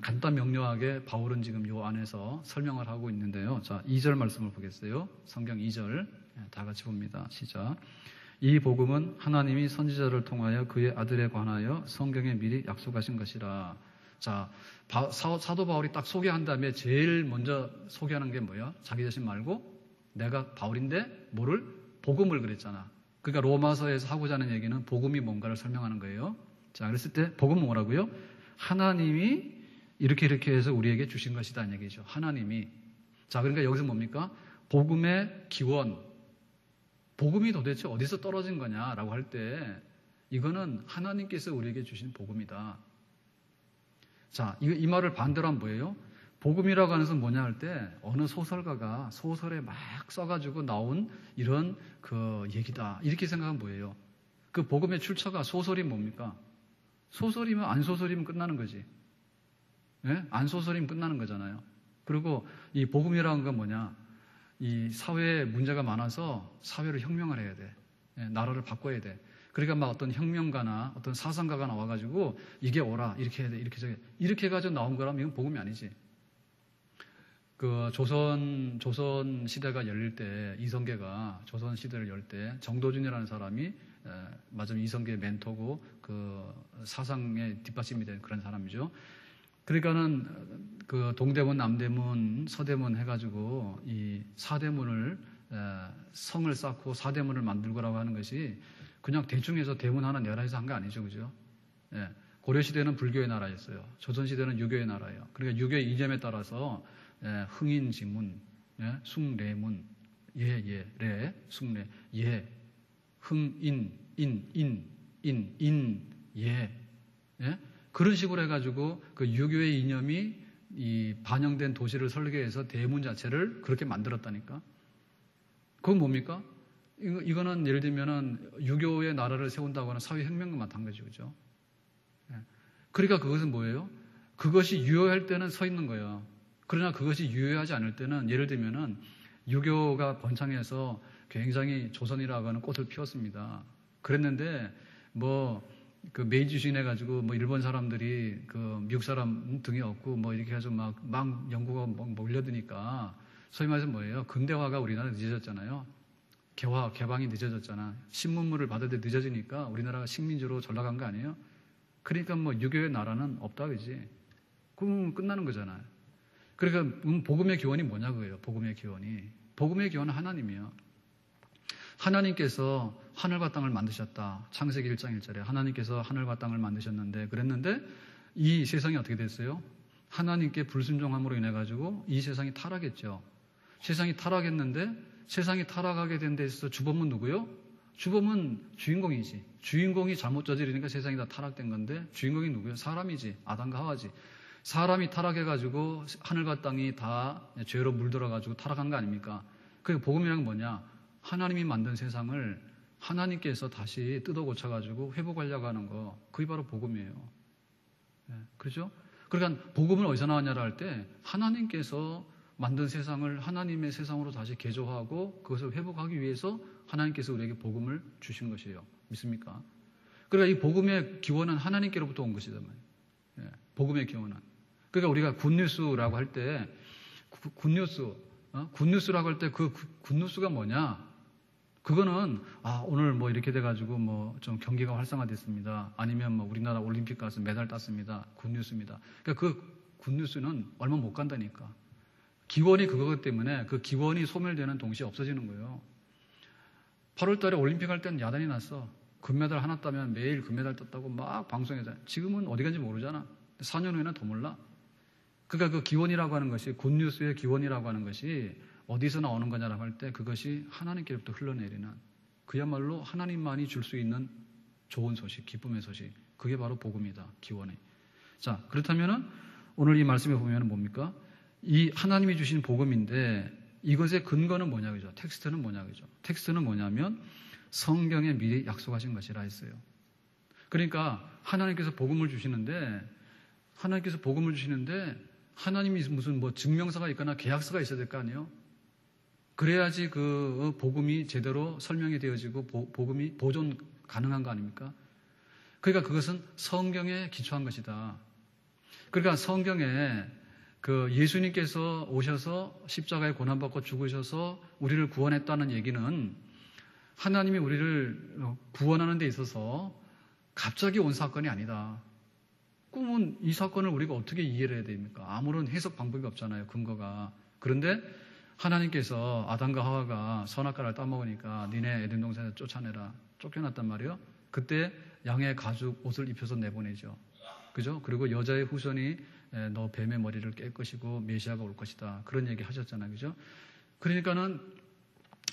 간단 명료하게 바울은 지금 요 안에서 설명을 하고 있는데요. 자, 2절 말씀을 보겠어요. 성경 2절 다 같이 봅니다. 시작. 이 복음은 하나님이 선지자를 통하여 그의 아들에 관하여 성경에 미리 약속하신 것이라. 자, 사도 바울이 딱 소개한 다음에 제일 먼저 소개하는 게 뭐야? 자기 자신 말고 내가 바울인데 뭐를? 복음을 그랬잖아. 그러니까 로마서에서 하고자 하는 얘기는 복음이 뭔가를 설명하는 거예요. 자, 그랬을 때 복음은 뭐라고요? 하나님이 이렇게 해서 우리에게 주신 것이다 이 얘기죠. 하나님이. 자, 그러니까 여기서 뭡니까? 복음의 기원. 복음이 도대체 어디서 떨어진 거냐라고 할 때 이거는 하나님께서 우리에게 주신 복음이다. 자, 이 말을 반대로 하면 뭐예요? 복음이라고 하는 것은 뭐냐 할 때 어느 소설가가 소설에 막 써가지고 나온 이런 그 얘기다. 이렇게 생각하면 뭐예요? 그 복음의 출처가 소설이 뭡니까? 소설이면 안 소설이면 끝나는 거지. 안 소설이면 끝나는 거잖아요. 그리고 이 복음이라는 건 뭐냐? 이 사회에 문제가 많아서 사회를 혁명을 해야 돼. 나라를 바꿔야 돼. 그러니까 막 어떤 혁명가나 어떤 사상가가 나와가지고 이게 옳아, 이렇게 해야 돼, 이렇게 해가지고 나온 거라면 이건 복음이 아니지. 그 조선 시대가 열릴 때 이성계가 조선 시대를 열 때 정도준이라는 사람이 맞으면 이성계의 멘토고 그 사상의 뒷받침이 된 그런 사람이죠. 그러니까는 그 동대문, 남대문, 서대문 해가지고 이 사대문을 성을 쌓고 사대문을 만들고라고 하는 것이 그냥 대충 해서 대문 하나 내라 해서 한 거 아니죠, 그죠? 고려시대는 불교의 나라였어요. 조선시대는 유교의 나라예요. 그러니까 유교의 이념에 따라서 흥인지문, 숭례문, 례, 숭례, 흥인, 예. 그런 식으로 해가지고 그 유교의 이념이 이 반영된 도시를 설계해서 대문 자체를 그렇게 만들었다니까. 그건 뭡니까? 이거는 예를 들면은 유교의 나라를 세운다고 하는 사회혁명과 마찬가지죠. 그죠? 그러니까 그것은 뭐예요? 그것이 유효할 때는 서 있는 거예요. 그러나 그것이 유효하지 않을 때는 예를 들면은 유교가 번창해서 굉장히 조선이라고 하는 꽃을 피웠습니다. 그랬는데 그 메이지 주인 해가지고 일본 사람들이 그 미국 사람 등에 업고 이렇게 해서 막 영국가 몰려드니까 소위 말해서 뭐예요? 근대화가 우리나라 늦어졌잖아요. 개방이 늦어졌잖아. 신문물을 받을 때 늦어지니까 우리나라가 식민지로 전락한 거 아니에요? 그러니까 유교의 나라는 없다 그지? 그럼 끝나는 거잖아요. 그러니까 복음의 기원이 뭐냐 그거예요. 복음의 기원은 하나님이에요. 하나님께서 하늘과 땅을 만드셨다. 창세기 1장 1절에 하나님께서 하늘과 땅을 만드셨는데 그랬는데 이 세상이 어떻게 됐어요? 하나님께 불순종함으로 인해 가지고 이 세상이 타락했죠. 세상이 타락했는데 세상이 타락하게 된 데 있어서 주범은 누구요? 주범은 주인공이지. 주인공이 잘못 저지르니까 세상이 다 타락된 건데 주인공이 누구요? 사람이지. 아담과 하와지. 사람이 타락해가지고 하늘과 땅이 다 죄로 물들어가지고 타락한 거 아닙니까? 그 복음이란 건 뭐냐? 하나님이 만든 세상을 하나님께서 다시 뜯어 고쳐가지고 회복하려고 하는 거. 그게 바로 복음이에요. 그렇죠? 그러니까 복음은 어디서 나왔냐를 할 때 하나님께서 만든 세상을 하나님의 세상으로 다시 개조하고 그것을 회복하기 위해서 하나님께서 우리에게 복음을 주신 것이에요. 믿습니까? 그러니까 이 복음의 기원은 하나님께로부터 온 것이다. 복음의 기원은. 그러니까 우리가 굿뉴스라고 할 때 굿뉴스라고 할 때 그 굿뉴스가 뭐냐? 그거는 오늘 이렇게 돼가지고 좀 경기가 활성화됐습니다. 아니면 우리나라 올림픽 가서 메달 땄습니다. 굿뉴스입니다. 그러니까 그 굿뉴스는 얼마 못 간다니까. 기원이 그거기 때문에 그 기원이 소멸되는 동시에 없어지는 거예요. 8월 달에 올림픽 할 때는 야단이 났어. 금메달 하나 따면 매일 금메달 떴다고 막 방송해서. 지금은 어디 간지 모르잖아. 4년 후에는 더 몰라. 그러니까 그 기원이라고 하는 것이, 굿뉴스의 기원이라고 하는 것이 어디서 나오는 거냐라고 할 때 그것이 하나님께로부터 흘러내리는, 그야말로 하나님만이 줄 수 있는 좋은 소식, 기쁨의 소식. 그게 바로 복음이다. 기원이. 자, 그렇다면은 오늘 이 말씀에 보면 뭡니까? 이 하나님이 주신 복음인데 이것의 근거는 뭐냐 그죠? 텍스트는 뭐냐 그죠? 텍스트는 뭐냐면 성경에 미리 약속하신 것이라 했어요. 그러니까 하나님께서 복음을 주시는데 하나님이 무슨 뭐 증명서가 있거나 계약서가 있어야 될 거 아니에요? 그래야지 그 복음이 제대로 설명이 되어지고 복음이 보존 가능한 거 아닙니까? 그러니까 그것은 성경에 기초한 것이다. 그러니까 성경에 그 예수님께서 오셔서 십자가에 고난받고 죽으셔서 우리를 구원했다는 얘기는 하나님이 우리를 구원하는 데 있어서 갑자기 온 사건이 아니다. 꿈은 이 사건을 우리가 어떻게 이해를 해야 됩니까? 아무런 해석 방법이 없잖아요. 근거가. 그런데 하나님께서 아담과 하와가 선악과를 따먹으니까 니네 에덴 동산에서 쫓아내라. 쫓겨났단 말이에요. 그때 양의 가죽 옷을 입혀서 내보내죠. 그죠? 그리고 여자의 후손이 너 뱀의 머리를 깰 것이고 메시아가 올 것이다. 그런 얘기 하셨잖아요. 그죠? 그러니까는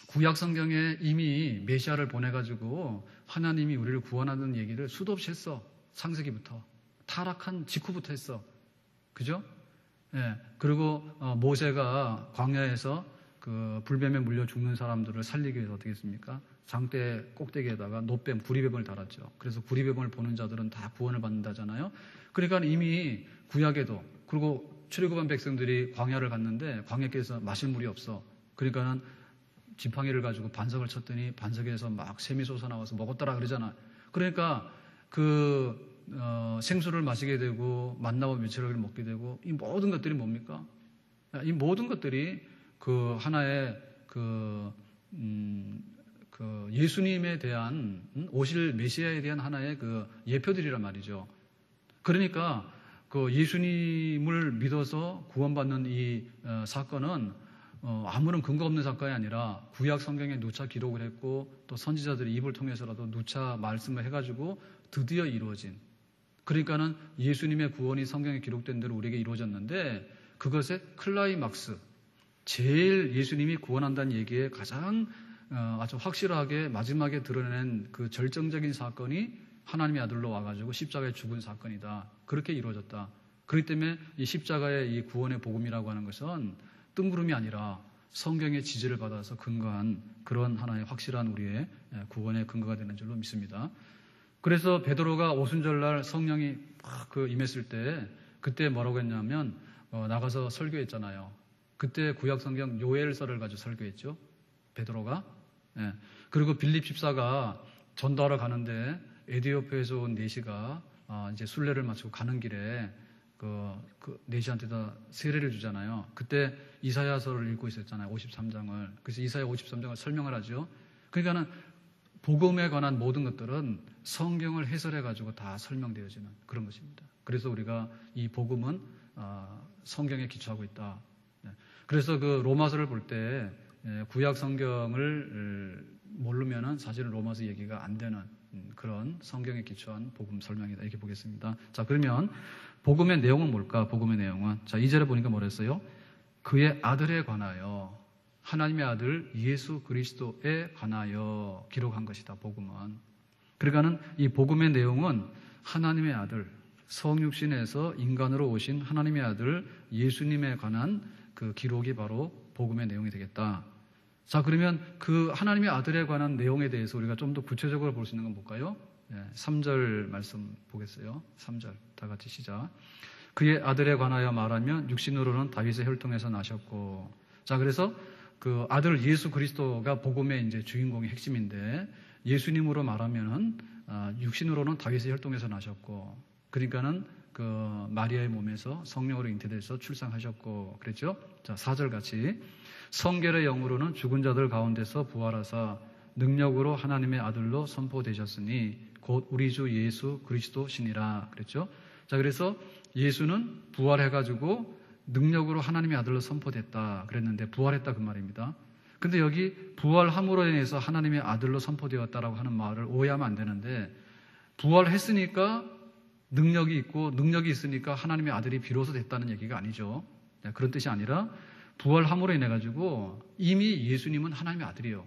구약 성경에 이미 메시아를 보내가지고 하나님이 우리를 구원하는 얘기를 수도 없이 했어. 창세기부터. 타락한 직후부터 했어. 그죠? 예. 그리고 모세가 광야에서 그 불뱀에 물려 죽는 사람들을 살리기 위해서 어떻게 했습니까? 장대 꼭대기에다가 노뱀, 구리뱀을 달았죠. 그래서 구리뱀을 보는 자들은 다 구원을 받는다잖아요. 그러니까 이미 구약에도, 그리고 출애굽한 백성들이 광야를 갔는데 광야길에서 마실 물이 없어. 그러니까는 지팡이를 가지고 반석을 쳤더니 반석에서 막 샘이 솟아나와서 먹었더라 그러잖아. 그러니까 그 생수를 마시게 되고 만나와 밀치락을 먹게 되고, 이 모든 것들이 뭡니까? 이 모든 것들이 그 하나의 그 예수님에 대한 오실 메시아에 대한 하나의 그 예표들이란 말이죠. 그러니까 그 예수님을 믿어서 구원받는 이 사건은 아무런 근거 없는 사건이 아니라 구약 성경에 누차 기록을 했고 또 선지자들의 입을 통해서라도 누차 말씀을 해가지고 드디어 이루어진, 그러니까는 예수님의 구원이 성경에 기록된 대로 우리에게 이루어졌는데 그것의 클라이막스, 제일 예수님이 구원한다는 얘기에 가장 아주 확실하게 마지막에 드러낸 그 절정적인 사건이 하나님의 아들로 와가지고 십자가에 죽은 사건이다. 그렇게 이루어졌다. 그렇기 때문에 이 십자가의 이 구원의 복음이라고 하는 것은 뜬구름이 아니라 성경의 지지를 받아서 근거한 그런 하나의 확실한 우리의 구원의 근거가 되는 줄로 믿습니다. 그래서 베드로가 오순절날 성령이 막 임했을 때 그때 뭐라고 했냐면 나가서 설교했잖아요. 그때 구약 성경 요엘서를 가지고 설교했죠. 베드로가. 예. 그리고 빌립 집사가 전도하러 가는데 에디오피아에서 온 내시가 이제 순례를 마치고 가는 길에 그 내시한테다 세례를 주잖아요. 그때 이사야서를 읽고 있었잖아요. 53장을. 그래서 이사야 53장을 설명을 하죠. 그러니까는 복음에 관한 모든 것들은 성경을 해설해가지고 다 설명되어지는 그런 것입니다. 그래서 우리가 이 복음은 성경에 기초하고 있다. 그래서 그 로마서를 볼 때 구약 성경을 모르면은 사실은 로마서 얘기가 안 되는 그런 성경에 기초한 복음 설명이다. 이렇게 보겠습니다. 자, 그러면 복음의 내용은 뭘까? 복음의 내용은. 자, 2절에 보니까 뭐랬어요? 그의 아들에 관하여, 하나님의 아들 예수 그리스도에 관하여 기록한 것이다. 복음은. 그러니까는 이 복음의 내용은 하나님의 아들, 성육신에서 인간으로 오신 하나님의 아들 예수님에 관한 그 기록이 바로 복음의 내용이 되겠다. 자, 그러면 그 하나님의 아들에 관한 내용에 대해서 우리가 좀 더 구체적으로 볼 수 있는 건 뭘까요? 3절 말씀 보겠어요. 3절 다 같이 시작. 그의 아들에 관하여 말하면 육신으로는 다윗의 혈통에서 나셨고. 자, 그래서 그 아들 예수 그리스도가 복음의 이제 주인공의 핵심인데, 예수님으로 말하면은 육신으로는 다윗의 혈통에서 나셨고, 그러니까는 그 마리아의 몸에서 성령으로 잉태돼서 출산하셨고 그랬죠. 자, 4절 같이 성결의 영으로는 죽은 자들 가운데서 부활하사 능력으로 하나님의 아들로 선포되셨으니 곧 우리 주 예수 그리스도시니라 그랬죠. 자, 그래서 예수는 부활해가지고 능력으로 하나님의 아들로 선포됐다 그랬는데 부활했다 그 말입니다. 근데 여기 부활함으로 인해서 하나님의 아들로 선포되었다라고 하는 말을 오해하면 안 되는데, 부활했으니까 능력이 있고 능력이 있으니까 하나님의 아들이 비로소 됐다는 얘기가 아니죠. 그런 뜻이 아니라 부활함으로 인해 가지고 이미 예수님은 하나님의 아들이에요.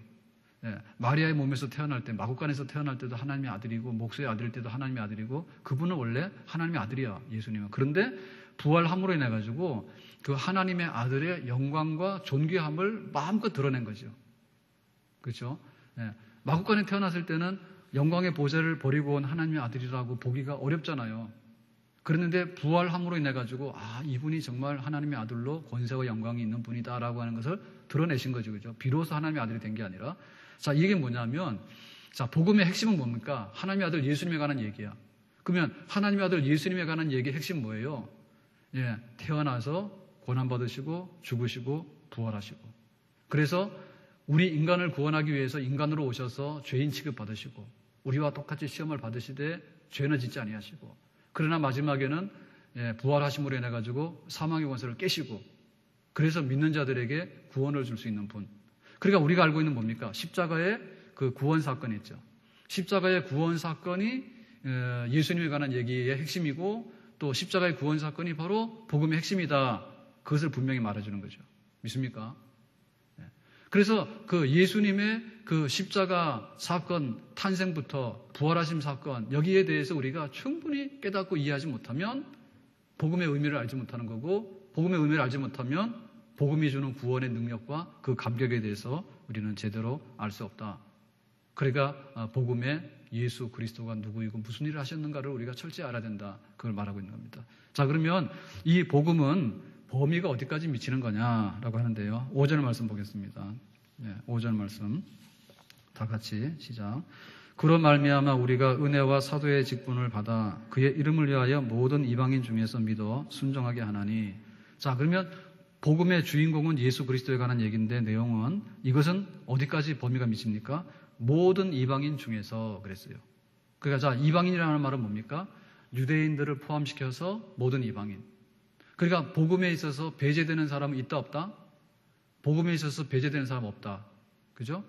마리아의 몸에서 태어날 때, 마구간에서 태어날 때도 하나님의 아들이고, 목수의 아들일 때도 하나님의 아들이고, 그분은 원래 하나님의 아들이야, 예수님은. 그런데 부활함으로 인해 가지고 그 하나님의 아들의 영광과 존귀함을 마음껏 드러낸 거죠. 그렇죠? 마구간에 태어났을 때는 영광의 보좌를 버리고 온 하나님의 아들이라고 보기가 어렵잖아요. 그랬는데 부활함으로 인해 가지고 이분이 정말 하나님의 아들로 권세와 영광이 있는 분이다라고 하는 것을 드러내신 거죠. 그죠? 비로소 하나님의 아들이 된 게 아니라. 자, 이게 뭐냐면, 자, 복음의 핵심은 뭡니까? 하나님의 아들 예수님에 관한 얘기야. 그러면 하나님의 아들 예수님에 관한 얘기의 핵심 뭐예요? 태어나서 고난받으시고 죽으시고 부활하시고, 그래서 우리 인간을 구원하기 위해서 인간으로 오셔서 죄인 취급받으시고, 우리와 똑같이 시험을 받으시되 죄는 짓지 아니하시고, 그러나 마지막에는 부활하심으로 인해 가지고 사망의 권세를 깨시고, 그래서 믿는 자들에게 구원을 줄 수 있는 분. 그러니까 우리가 알고 있는 뭡니까? 십자가의 그 구원 사건이 있죠. 십자가의 구원 사건이 예수님에 관한 얘기의 핵심이고, 또 십자가의 구원 사건이 바로 복음의 핵심이다. 그것을 분명히 말해주는 거죠. 믿습니까? 그래서 그 예수님의 그 십자가 사건, 탄생부터 부활하심 사건, 여기에 대해서 우리가 충분히 깨닫고 이해하지 못하면 복음의 의미를 알지 못하는 거고, 복음의 의미를 알지 못하면 복음이 주는 구원의 능력과 그 감격에 대해서 우리는 제대로 알 수 없다. 그러니까 복음의 예수 그리스도가 누구이고 무슨 일을 하셨는가를 우리가 철저히 알아야 된다. 그걸 말하고 있는 겁니다. 자, 그러면 이 복음은 범위가 어디까지 미치는 거냐라고 하는데요. 5절 말씀 보겠습니다. 5절 말씀 다 같이 시작. 그로 말미암아 우리가 은혜와 사도의 직분을 받아 그의 이름을 위하여 모든 이방인 중에서 믿어 순종하게 하나니. 자, 그러면 복음의 주인공은 예수 그리스도에 관한 얘기인데, 내용은 이것은 어디까지 범위가 미칩니까? 모든 이방인 중에서 그랬어요. 그러니까 자, 이방인이라는 말은 뭡니까? 유대인들을 포함시켜서 모든 이방인. 그러니까 복음에 있어서 배제되는 사람은 있다 없다? 복음에 있어서 배제되는 사람 없다. 그죠?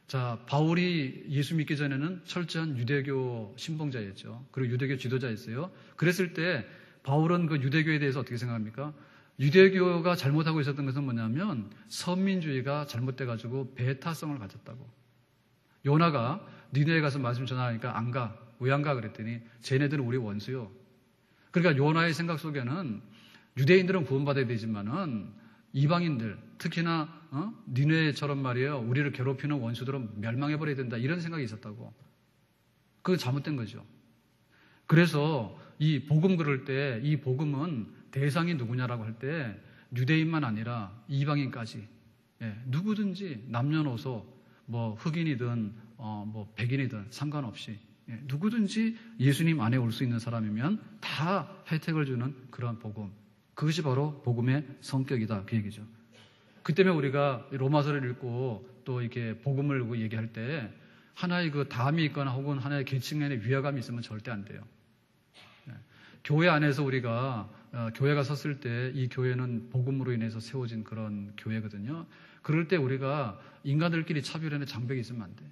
자, 바울이 예수 믿기 전에는 철저한 유대교 신봉자였죠. 그리고 유대교 지도자였어요. 그랬을 때 바울은 그 유대교에 대해서 어떻게 생각합니까? 유대교가 잘못하고 있었던 것은 뭐냐면 선민주의가 잘못돼가지고 배타성을 가졌다고. 요나가 니네에 가서 말씀 전하니까 안 가. 왜 안 가? 그랬더니 쟤네들은 우리 원수요. 그러니까 요나의 생각 속에는 유대인들은 구원받아야 되지만은 이방인들, 특히나 니네처럼 말이에요, 우리를 괴롭히는 원수들은 멸망해버려야 된다, 이런 생각이 있었다고. 그건 잘못된 거죠. 그래서 이 복음 그럴 때 이 복음은 대상이 누구냐라고 할 때 유대인만 아니라 이방인까지, 누구든지 남녀노소, 뭐 흑인이든 뭐 백인이든 상관없이 누구든지 예수님 안에 올 수 있는 사람이면 다 혜택을 주는 그런 복음. 그것이 바로 복음의 성격이다, 그 얘기죠. 그 때문에 우리가 로마서를 읽고 또 이렇게 복음을 얘기할 때 하나의 그 담이 있거나 혹은 하나의 계층간의 위화감이 있으면 절대 안 돼요. 교회 안에서 우리가 교회가 섰을 때 이 교회는 복음으로 인해서 세워진 그런 교회거든요. 그럴 때 우리가 인간들끼리 차별하는 장벽이 있으면 안 돼.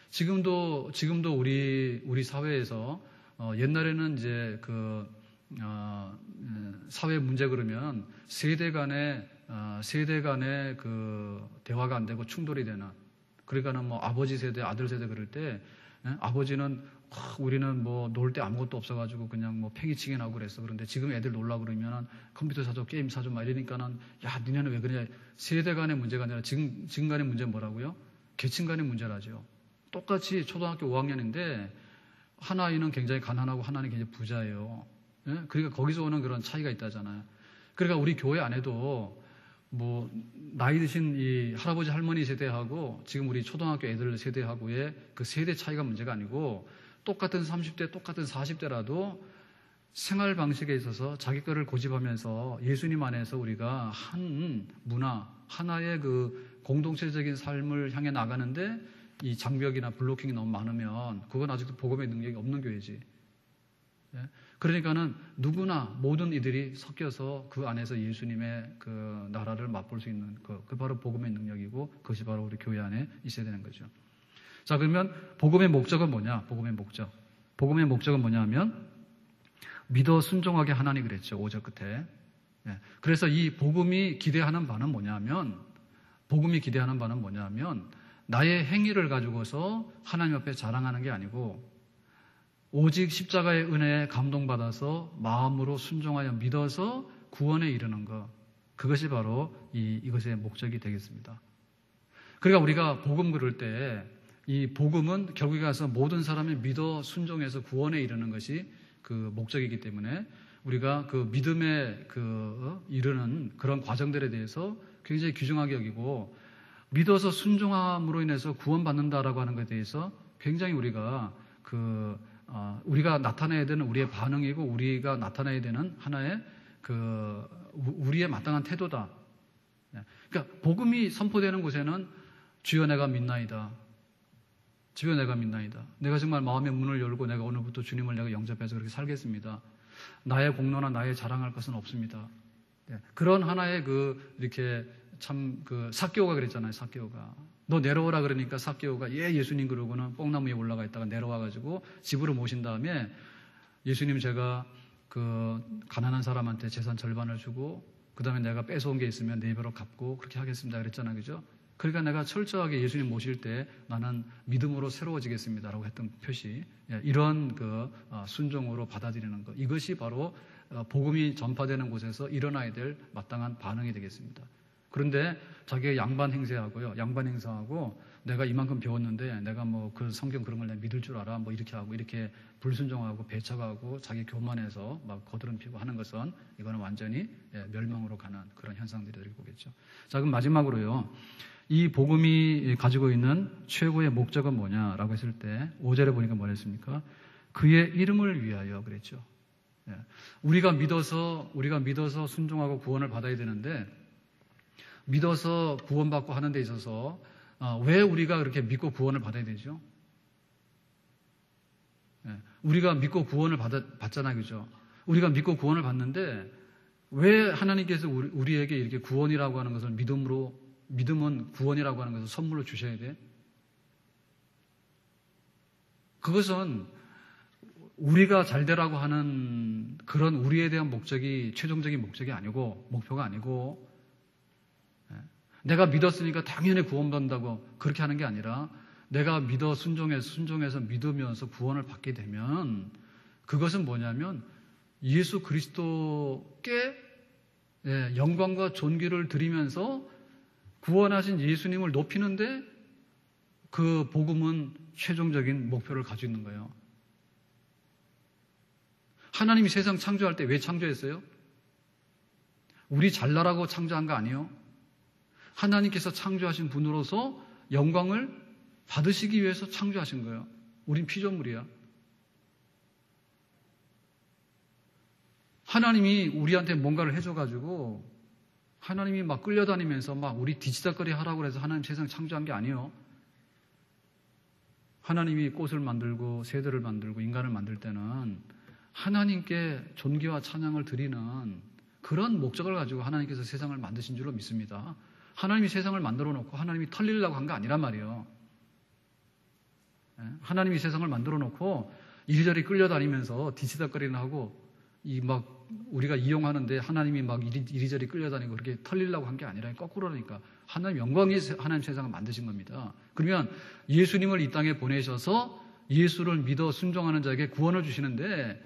지금도 우리 사회에서 옛날에는 이제 그 사회 문제 그러면 세대 간의 그 대화가 안 되고 충돌이 되는, 그러니까는 뭐 아버지 세대, 아들 세대 그럴 때 아버지는 우리는 뭐 놀 때 아무것도 없어가지고 그냥 뭐 팽이치기 나고 그랬어. 그런데 지금 애들 놀라 그러면은 컴퓨터 사줘, 게임 사줘 막 이러니까는 야, 니네는 왜 그러냐. 세대 간의 문제가 아니라 지금 간의 문제는 뭐라고요? 계층 간의 문제라죠. 똑같이 초등학교 5학년인데 한 아이는 굉장히 가난하고 한 아이는 굉장히 부자예요. 그러니까 거기서 오는 그런 차이가 있다잖아요. 그러니까 우리 교회 안에도 뭐 나이 드신 이 할아버지 할머니 세대하고 지금 우리 초등학교 애들 세대하고의 그 세대 차이가 문제가 아니고, 똑같은 30대, 똑같은 40대라도 생활 방식에 있어서 자기 거를 고집하면서 예수님 안에서 우리가 한 문화, 하나의 그 공동체적인 삶을 향해 나가는데 이 장벽이나 블로킹이 너무 많으면 그건 아직도 복음의 능력이 없는 교회지. 그러니까는 누구나 모든 이들이 섞여서 그 안에서 예수님의 그 나라를 맛볼 수 있는 그 바로 복음의 능력이고 그것이 바로 우리 교회 안에 있어야 되는 거죠. 자, 그러면 복음의 목적은 뭐냐? 복음의 목적. 복음의 목적은 뭐냐면 믿어 순종하게 하나니 그랬죠. 5절 끝에. 예. 그래서 이 복음이 기대하는 바는 뭐냐면 나의 행위를 가지고서 하나님 앞에 자랑하는 게 아니고 오직 십자가의 은혜에 감동받아서 마음으로 순종하여 믿어서 구원에 이르는 것. 그것이 바로 이것의 목적이 되겠습니다. 그러니까 우리가 복음 그럴 때 이 복음은 결국에 가서 모든 사람이 믿어 순종해서 구원에 이르는 것이 그 목적이기 때문에 우리가 그 믿음에 이르는 그런 과정들에 대해서 굉장히 귀중하게 여기고 믿어서 순종함으로 인해서 구원받는다라고 하는 것에 대해서 굉장히 우리가 우리가 나타내야 되는 우리의 반응이고 우리가 나타내야 되는 하나의 우리의 마땅한 태도다. 그러니까 복음이 선포되는 곳에는 주여 내가 믿나이다. 주여 내가 믿나이다. 내가 정말 마음의 문을 열고 내가 오늘부터 주님을 내가 영접해서 그렇게 살겠습니다. 나의 공로나 나의 자랑할 것은 없습니다. 그런 하나의 이렇게 참 삭개오가 그랬잖아요. 삭개오가. 너 내려오라 그러니까 삭개오가 예수님 그러고는 뽕나무 위에 올라가 있다가 내려와가지고 집으로 모신 다음에 예수님 제가 가난한 사람한테 재산 절반을 주고 그 다음에 내가 뺏어온 게 있으면 4배로 갚고 그렇게 하겠습니다. 그랬잖아요. 그죠? 그러니까 내가 철저하게 예수님 모실 때 나는 믿음으로 새로워지겠습니다라고 했던 표시, 이런 순종으로 받아들이는 것, 이것이 바로 복음이 전파되는 곳에서 일어나야 될 마땅한 반응이 되겠습니다. 그런데 자기가 양반 행세하고 내가 이만큼 배웠는데 내가 그 성경 그런 걸 내가 믿을 줄 알아 이렇게 하고 이렇게 불순종하고 배척하고 자기 교만해서 막 거드름 피고 하는 것은 이거는 완전히 멸망으로 가는 그런 현상들이 될 거겠죠. 자, 그럼 마지막으로요. 이 복음이 가지고 있는 최고의 목적은 뭐냐라고 했을 때 5절에 보니까 뭐랬습니까? 그의 이름을 위하여 그랬죠. 우리가 믿어서 순종하고 구원을 받아야 되는데 믿어서 구원받고 하는 데 있어서 왜 우리가 그렇게 믿고 구원을 받아야 되죠? 우리가 믿고 구원을 받잖아요. 그죠? 우리가 믿고 구원을 받는데 왜 하나님께서 우리에게 이렇게 구원이라고 하는 것을 믿음은 구원이라고 하는 것을 선물로 주셔야 돼? 그것은 우리가 잘 되라고 하는 그런 우리에 대한 목적이 최종적인 목적이 아니고 목표가 아니고 내가 믿었으니까 당연히 구원받는다고 그렇게 하는 게 아니라 내가 믿어 순종해서 믿으면서 구원을 받게 되면 그것은 뭐냐면 예수 그리스도께 영광과 존귀를 드리면서 구원하신 예수님을 높이는데 그 복음은 최종적인 목표를 가지고 있는 거예요. 하나님이 세상 창조할 때 왜 창조했어요? 우리 잘나라고 창조한 거 아니에요? 하나님께서 창조하신 분으로서 영광을 받으시기 위해서 창조하신 거예요. 우린 피조물이야. 하나님이 우리한테 뭔가를 해줘가지고 하나님이 막 끌려다니면서 막 우리 뒤치다거리 하라고 해서 하나님 세상 창조한 게 아니에요. 하나님이 꽃을 만들고 새들을 만들고 인간을 만들 때는 하나님께 존귀와 찬양을 드리는 그런 목적을 가지고 하나님께서 세상을 만드신 줄로 믿습니다. 하나님이 세상을 만들어 놓고 하나님이 털리려고 한 거 아니란 말이에요. 하나님이 세상을 만들어 놓고 이리저리 끌려다니면서 뒤치다거리는 하고 우리가 이용하는데 하나님이 막 이리저리 끌려다니고 그렇게 털리려고 한 게 아니라 거꾸로니까 하나님 영광이 하나님 세상을 만드신 겁니다. 그러면 예수님을 이 땅에 보내셔서 예수를 믿어 순종하는 자에게 구원을 주시는데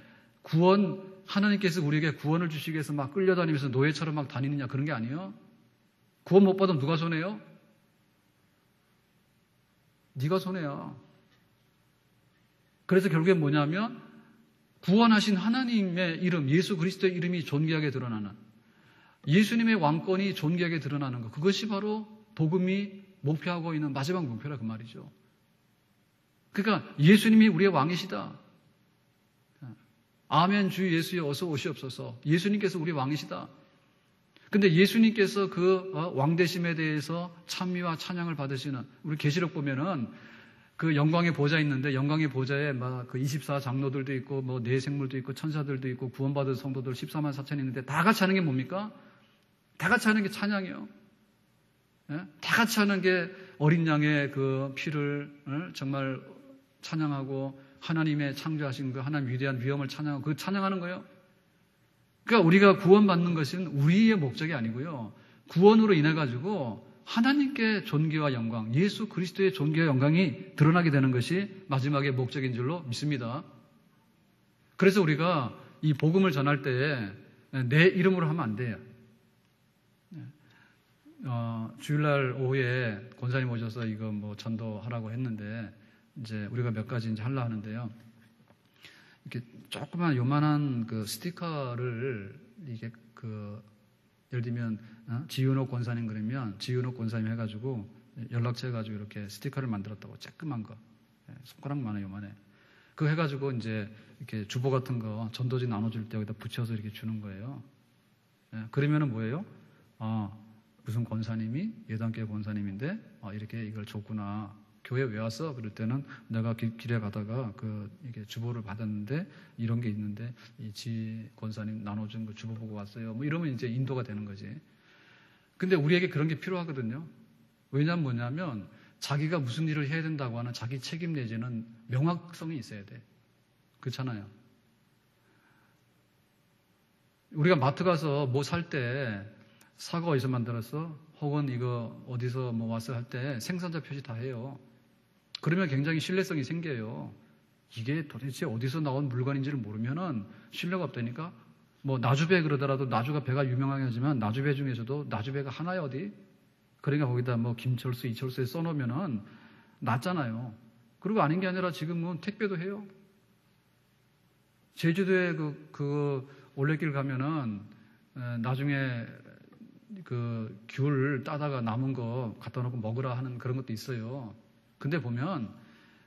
하나님께서 우리에게 구원을 주시기 위해서 막 끌려다니면서 노예처럼 막 다니느냐 그런 게 아니에요. 구원 못 받으면 누가 손해요? 네가 손해야. 그래서 결국에 뭐냐면 구원하신 하나님의 이름, 예수 그리스도의 이름이 존귀하게 드러나는 예수님의 왕권이 존귀하게 드러나는 것, 그것이 바로 복음이 목표하고 있는 마지막 목표라 그 말이죠. 그러니까 예수님이 우리의 왕이시다. 아멘 주 예수여 어서 오시옵소서. 예수님께서 우리의 왕이시다. 근데 예수님께서 그 왕되심에 대해서 찬미와 찬양을 받으시는 우리 계시록 보면은 그 영광의 보좌 있는데 영광의 보좌에 막 그 24장로들도 있고 뭐 네 생물도 있고 천사들도 있고 구원받은 성도들 14만 4천이 있는데 다 같이 하는 게 뭡니까? 다 같이 하는 게 찬양이에요. 예? 다 같이 하는 게 어린 양의 그 피를 정말 찬양하고 하나님의 창조하신 그 하나님 위대한 위엄을 찬양하고 그 찬양하는 거예요. 그러니까 우리가 구원받는 것은 우리의 목적이 아니고요. 구원으로 인해 가지고 하나님께 존귀와 영광, 예수 그리스도의 존귀와 영광이 드러나게 되는 것이 마지막의 목적인 줄로 믿습니다. 그래서 우리가 이 복음을 전할 때에 내 이름으로 하면 안 돼요. 주일날 오후에 권사님 오셔서 이거 뭐 전도하라고 했는데 이제 우리가 몇 가지 이제 하려 하는데요. 이렇게 조그만 요만한 그 스티커를 이게 그 예를 들면 지윤옥 권사님 그러면 지윤옥 권사님 해가지고 연락처 해가지고 이렇게 스티커를 만들었다고 쬐끄만 거 손가락만해 요만해 그거 해가지고 이제 이렇게 주보 같은 거 전도지 나눠줄 때 여기다 붙여서 이렇게 주는 거예요. 그러면은 뭐예요? 무슨 권사님이 예단교회 권사님인데 이렇게 이걸 줬구나. 교회 왜 왔어? 그럴 때는 내가 길에 가다가 이게 주보를 받았는데 이런 게 있는데 이 지 권사님 나눠준 거 주보 보고 왔어요. 뭐 이러면 이제 인도가 되는 거지. 근데 우리에게 그런 게 필요하거든요. 왜냐면 뭐냐면 자기가 무슨 일을 해야 된다고 하는 자기 책임 내지는 명확성이 있어야 돼. 그렇잖아요. 우리가 마트 가서 뭐 살 때 사과 어디서 만들었어? 혹은 이거 어디서 뭐 왔어 할 때 생산자 표시 다 해요. 그러면 굉장히 신뢰성이 생겨요. 이게 도대체 어디서 나온 물건인지를 모르면은 신뢰가 없다니까. 뭐 나주배 그러더라도 나주가 배가 유명하긴 하지만 나주배 중에서도 나주배가 하나야 어디? 그러니까 거기다 뭐 김철수, 이철수에 써놓으면은 낫잖아요. 그리고 아닌 게 아니라 지금은 택배도 해요. 제주도에 그 올레길 가면은 나중에 그 귤 따다가 남은 거 갖다 놓고 먹으라 하는 그런 것도 있어요. 근데 보면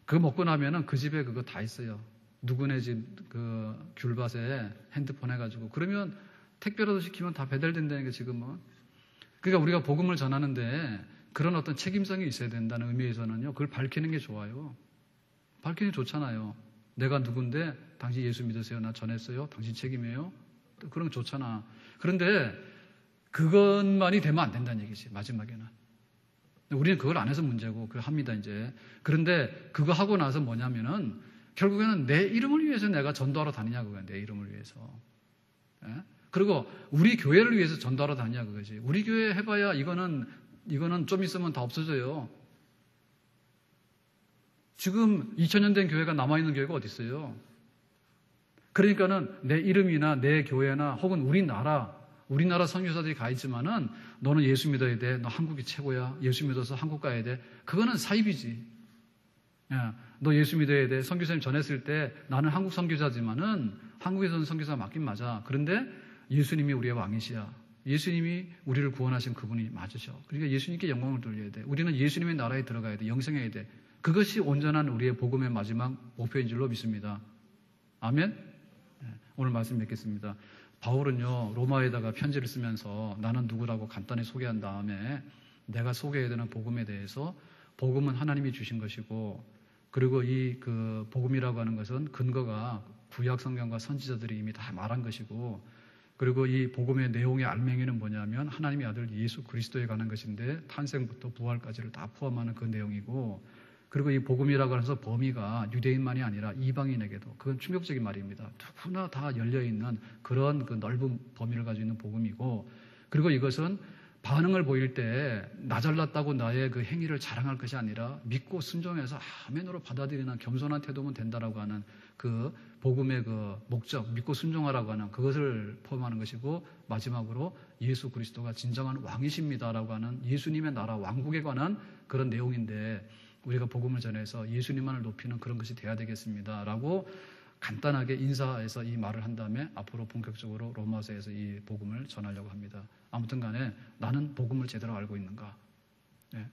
그거 먹고 나면은 그 집에 그거 다 있어요. 누구네 집 그 귤밭에 핸드폰 해가지고 그러면 택배라도 시키면 다 배달된다니까 지금은. 그러니까 우리가 복음을 전하는데 그런 어떤 책임성이 있어야 된다는 의미에서는요. 그걸 밝히는 게 좋아요. 밝히는 게 좋잖아요. 내가 누군데 당신 예수 믿으세요. 나 전했어요. 당신 책임이에요. 그런 거 좋잖아. 그런데 그것만이 되면 안 된다는 얘기지 마지막에는. 우리는 그걸 안 해서 문제고 그걸 합니다 이제. 그런데 그거 하고 나서 뭐냐면은 결국에는 내 이름을 위해서 내가 전도하러 다니냐 그거야. 내 이름을 위해서. 예? 그리고 우리 교회를 위해서 전도하러 다니냐 그거지. 우리 교회 해봐야 이거는 좀 있으면 다 없어져요. 지금 2000년 된 교회가 남아있는 교회가 어디 있어요? 그러니까는 내 이름이나 내 교회나 혹은 우리나라 선교사들이 가 있지만은 너는 예수 믿어야 돼. 너 한국이 최고야. 예수 믿어서 한국 가야 돼. 그거는 사입이지. 야, 너 예수 믿어야 돼. 선교사님 전했을 때 나는 한국 선교사지만은 한국에서는 선교사 맞긴 맞아. 그런데 예수님이 우리의 왕이시야. 예수님이 우리를 구원하신 그분이 맞으셔. 그러니까 예수님께 영광을 돌려야 돼. 우리는 예수님의 나라에 들어가야 돼. 영생해야 돼. 그것이 온전한 우리의 복음의 마지막 목표인 줄로 믿습니다. 아멘? 오늘 말씀 맺겠습니다. 바울은요, 로마에다가 편지를 쓰면서 나는 누구라고 간단히 소개한 다음에 내가 소개해야 되는 복음에 대해서 복음은 하나님이 주신 것이고 그리고 이 그 복음이라고 하는 것은 근거가 구약 성경과 선지자들이 이미 다 말한 것이고 그리고 이 복음의 내용의 알맹이는 뭐냐면 하나님의 아들 예수 그리스도에 관한 것인데 탄생부터 부활까지를 다 포함하는 그 내용이고 그리고 이 복음이라고 해서 범위가 유대인만이 아니라 이방인에게도 그건 충격적인 말입니다. 누구나 다 열려있는 그런 그 넓은 범위를 가지고 있는 복음이고 그리고 이것은 반응을 보일 때 나 잘났다고 나의 그 행위를 자랑할 것이 아니라 믿고 순종해서 아멘으로 받아들이는 겸손한 태도면 된다라고 하는 그 복음의 그 목적, 믿고 순종하라고 하는 그것을 포함하는 것이고 마지막으로 예수 그리스도가 진정한 왕이십니다라고 하는 예수님의 나라 왕국에 관한 그런 내용인데 우리가 복음을 전해서 예수님만을 높이는 그런 것이 돼야 되겠습니다라고 간단하게 인사해서 이 말을 한 다음에 앞으로 본격적으로 로마서에서 이 복음을 전하려고 합니다. 아무튼 간에 나는 복음을 제대로 알고 있는가?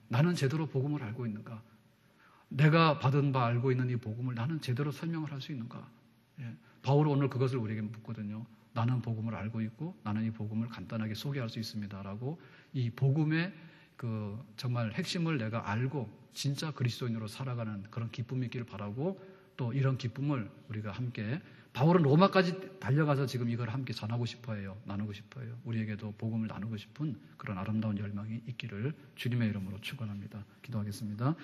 나는 제대로 복음을 알고 있는가? 내가 받은 바 알고 있는 이 복음을 나는 제대로 설명을 할 수 있는가? 바울은 오늘 그것을 우리에게 묻거든요. 나는 복음을 알고 있고 나는 이 복음을 간단하게 소개할 수 있습니다라고 이 복음의 그 정말 핵심을 내가 알고 진짜 그리스도인으로 살아가는 그런 기쁨이 있기를 바라고, 또 이런 기쁨을 우리가 함께, 바울은 로마까지 달려가서 지금 이걸 함께 전하고 싶어 해요. 나누고 싶어 해요. 우리에게도 복음을 나누고 싶은 그런 아름다운 열망이 있기를 주님의 이름으로 축원합니다. 기도하겠습니다.